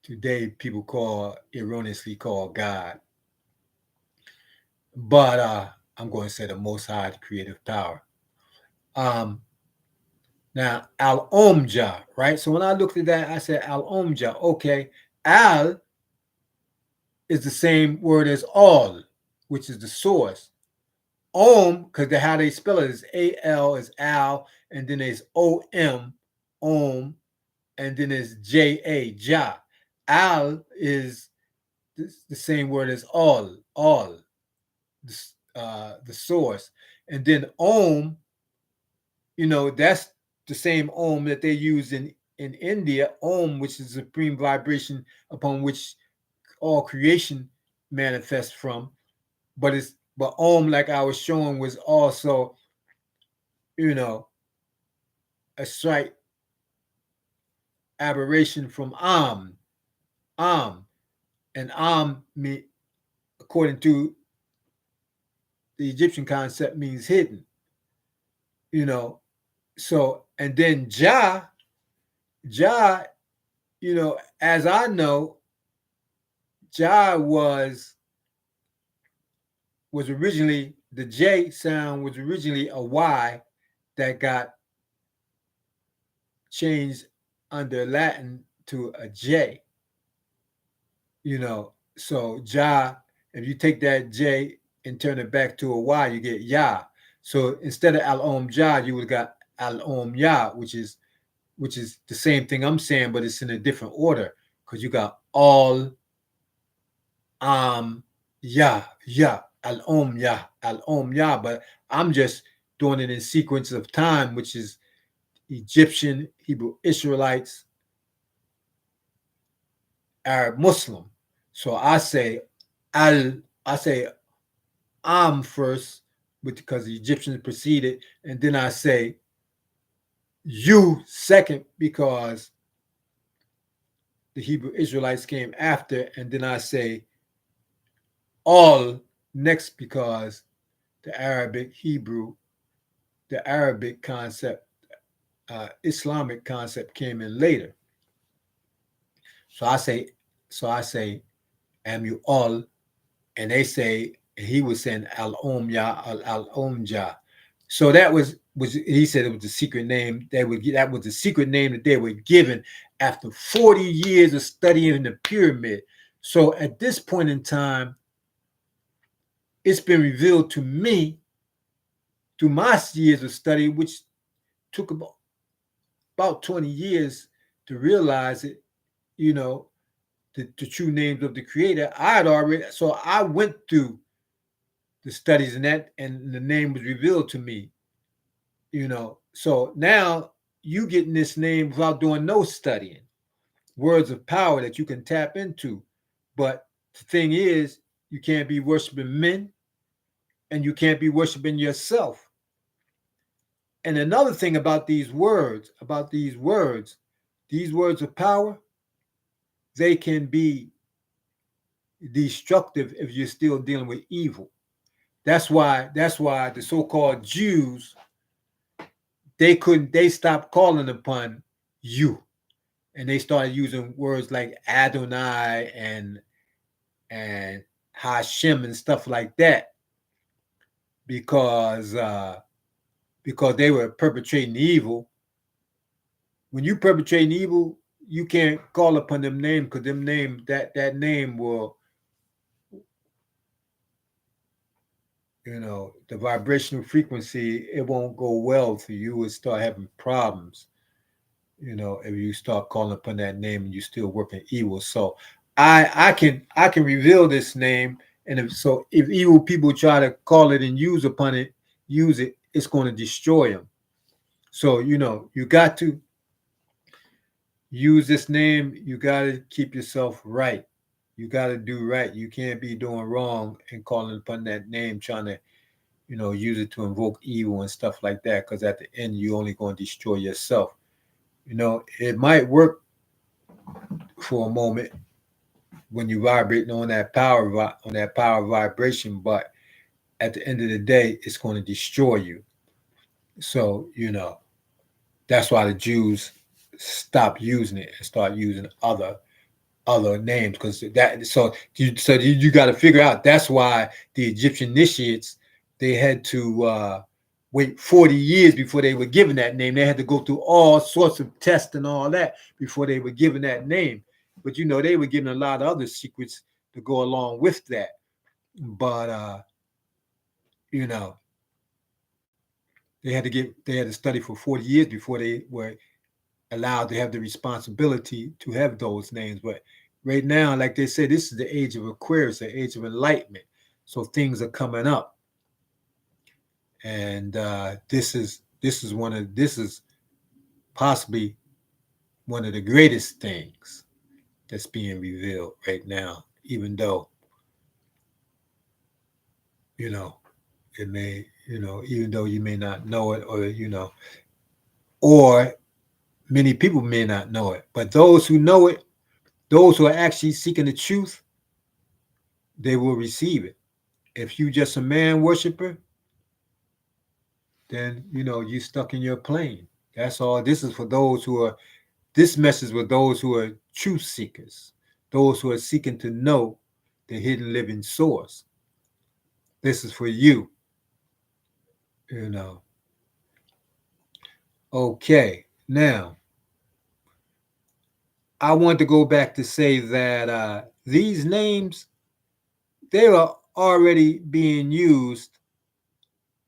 today people erroneously call God. But I'm going to say the Most High, the creative power. Now, al-omja, right? So when I looked at that, I said al-omja. Okay, al is the same word as all, which is the source. Because how they spell it is A-L is al, and then there's O-M, om, and then there's J-A, ja. Al is the same word as all, the source. And then om, that's the same om that they use in India, om, which is the supreme vibration upon which all creation manifests from. But om, like I was showing, was also, a slight aberration from am, and according to the Egyptian concept, means hidden. So, and then ja, as I know, ja was originally, the J sound was originally a Y that got changed under Latin to a J. So ja, if you take that J and turn it back to a Y, you get Ya. So instead of al-om ja, you would have got al-om ya, which is the same thing I'm saying, but it's in a different order, because you got all ya, al-om ya, but I'm just doing it in sequence of time, which is Egyptian, Hebrew Israelites, Arab Muslim. So I say first, because the Egyptians preceded, and then I say you second, because the Hebrew Israelites came after, and then I say all next, because the Arabic concept, Islamic concept came in later. So I say, am you all? And they say, he was saying al-omya, al-omja. So that was he said it was the secret name that was the secret name that they were given after 40 years of studying the pyramid. So at this point in time, it's been revealed to me through my years of study, which took about 20 years to realize it, the true names of the creator. So I went through the studies and the name was revealed to me, So now you getting this name without doing no studying. Words of power that you can tap into. But the thing is, you can't be worshiping men, and you can't be worshiping yourself. And another thing about these words of power, they can be destructive if you're still dealing with evil. That's why the so-called Jews, they stopped calling upon you, and they started using words like Adonai and Hashem and stuff like that, because because they were perpetrating evil. When you perpetrating evil, you can't call upon them name, because them name, that name will, the vibrational frequency, it won't go well for you. You will start having problems, if you start calling upon that name and you still working evil. So I can reveal this name, and if evil people try to call it and use it, it's going to destroy them. So you got to use this name. You got to keep yourself right. You got to do right. You can't be doing wrong and calling upon that name, trying to use it to invoke evil and stuff like that. Because at the end, you're only going to destroy yourself. It might work for a moment when you vibrate on that power vibration, but at the end of the day, it's going to destroy you. So that's why the Jews stopped using it and start using other names, because you got to figure out, that's why the Egyptian initiates, they had to wait 40 years before they were given that name. They had to go through all sorts of tests and all that before they were given that name. But they were given a lot of other secrets to go along with that. But you know they had to study for 40 years before they were allowed to have the responsibility to have those names. But right now, like they say, this is the age of Aquarius, the age of enlightenment. So things are coming up, and this is possibly one of the greatest things that's being revealed right now. Even though you know it may, even though you may not know it, or many people may not know it, but those who know it, those who are actually seeking the truth, they will receive it. If you just a man worshiper, then you stuck in your plane. That's all. This is for those who are. This message for those who are truth seekers, those who are seeking to know the hidden living source. This is for you. You know. Okay. Now, I want to go back to say that these names, they are already being used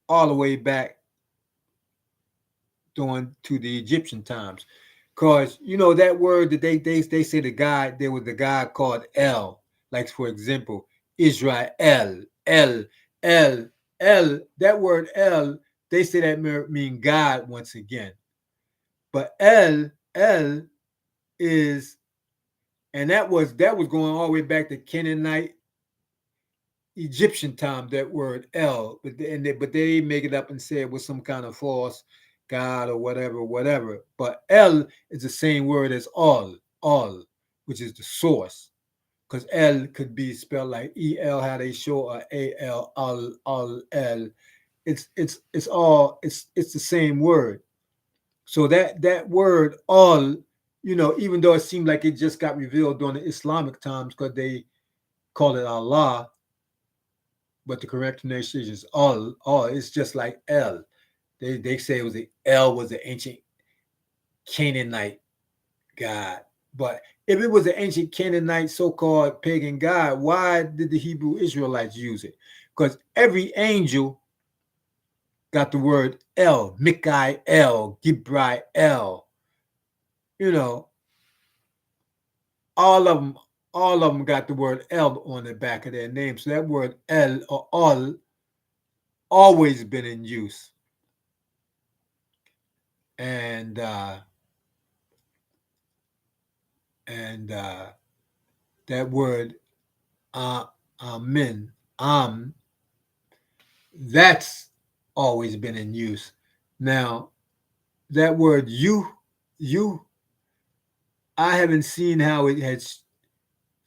all the way back during to the Egyptian times. Because that word that they say, the guy, there was the guy called El, like for example, Israel, El, El. That word El, they say that mean God once again. But El is, and that was going all the way back to Canaanite Egyptian time, that word El, but they make it up and say it was some kind of false god or whatever. But El is the same word as All, which is the source. Because El could be spelled like El, how they show, or Al, Al, El. It's the same word. So that word All, even though it seemed like it just got revealed during the Islamic times, because they call it Allah, but the correct pronunciation is All. It's just like El. They say El was the ancient Canaanite god. But if it was an ancient Canaanite so-called pagan god, why did the Hebrew Israelites use it? Because every angel got the word El, Mikael, Gibrael. You know, all of them, got the word El on the back of their name. So that word El or All always been in use. And that word Amen, that's always been in use. Now, that word you, I haven't seen how it has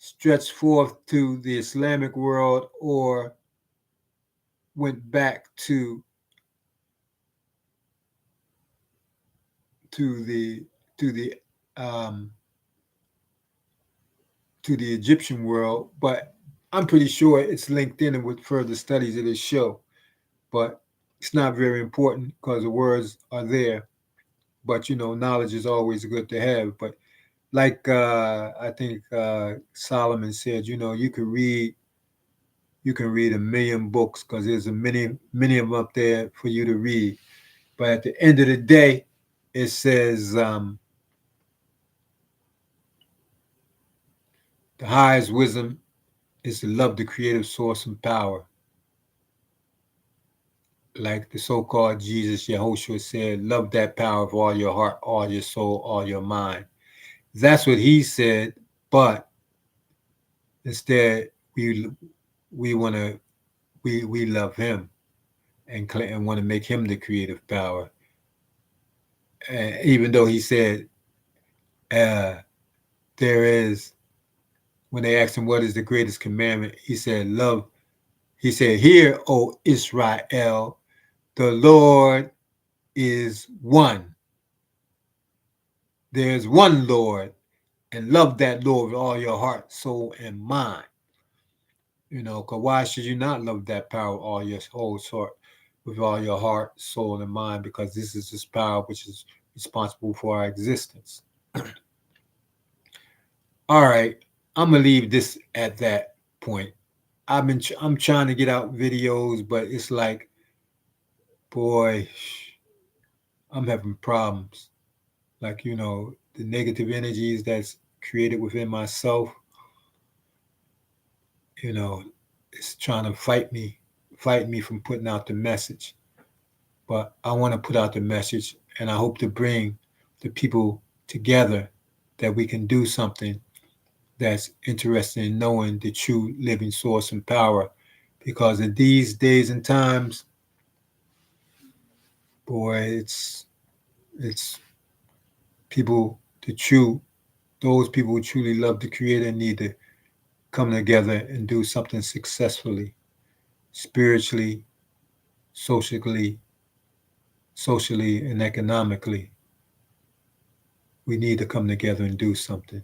stretched forth to the Islamic world or went back to the to the um, to the Egyptian world, but I'm pretty sure it's linked in with further studies of this show. But it's not very important because the words are there. But knowledge is always good to have. But like I think Solomon said, you can read a million books because there's a many of them up there for you to read. But at the end of the day, it says the highest wisdom is to love the creative source and power, like the so-called Jesus Yahushua said, love that power of all your heart, all your soul, all your mind. That's what he said, but instead we want to we love him and want to make him the creative power. And even though he said uh, there is, when they asked him what is the greatest commandment, he said love. He said, "Hear, O Israel, the Lord is one. There's one Lord, and love that Lord with all your heart, soul, and mind." Because why should you not love that power with all your whole sort, with all your heart, soul, and mind? Because this is this power which is responsible for our existence. All right, I'm gonna leave this at that point. I'm trying to get out videos, but it's like, boy, I'm having problems. Like the negative energies that's created within myself, you know, it's trying to fight me from putting out the message. But I want to put out the message, and I hope to bring the people together that we can do something that's interested in knowing the true living source and power. Because in these days and times, boy, it's people the true those people who truly love the Creator need to come together and do something successfully, spiritually, socially, socially, and economically. We need to come together and do something.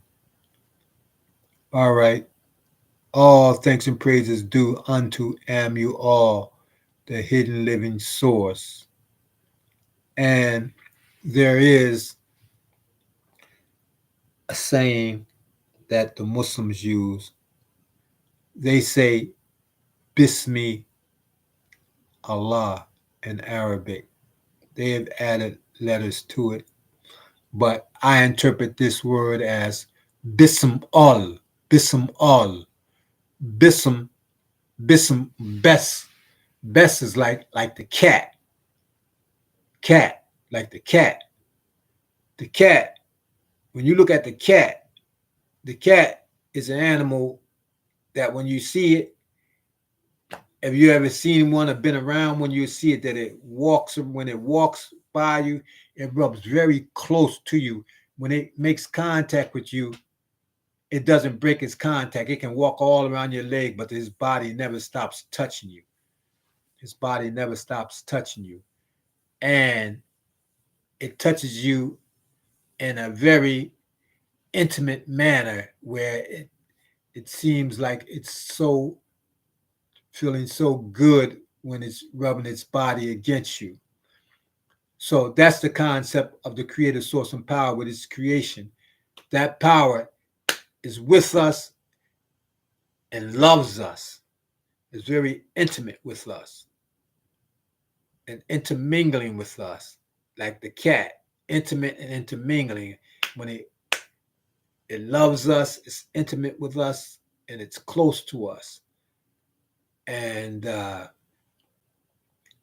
All right. All thanks and praises due unto Amu All, the hidden living source. And there is a saying that the Muslims use. They say Bismi Allah in Arabic. They have added letters to it, but I interpret this word as Bism All, Bism All, Bism, Bism, Bess. Bess is like the cat, like the cat. The cat, when you look at the cat is an animal that when you see it, have you ever seen one or been around when you see it, that when it walks by you, it rubs very close to you. When it makes contact with you, it doesn't break its contact. It can walk all around your leg, but his body never stops touching you. His body never stops touching you. And it touches you in a very intimate manner where it seems like it's so feeling so good when it's rubbing its body against you. So that's the concept of the creative source and power with its creation. That power is with us and loves us, is very intimate with us and intermingling with us, like the cat, intimate and intermingling. When it loves us, it's intimate with us, and it's close to us. And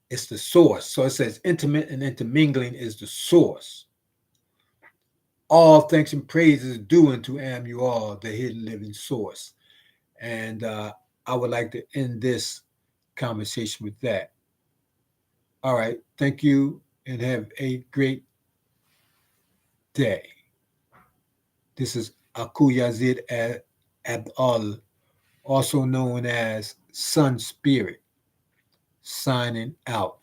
it's the source. So it says intimate and intermingling is the source. All thanks and praises due unto Amu All, the hidden living source. And I would like to end this conversation with that. All right. Thank you and have a great day. This is Aku Yazid Allh, also known as Sun Spirit, signing out.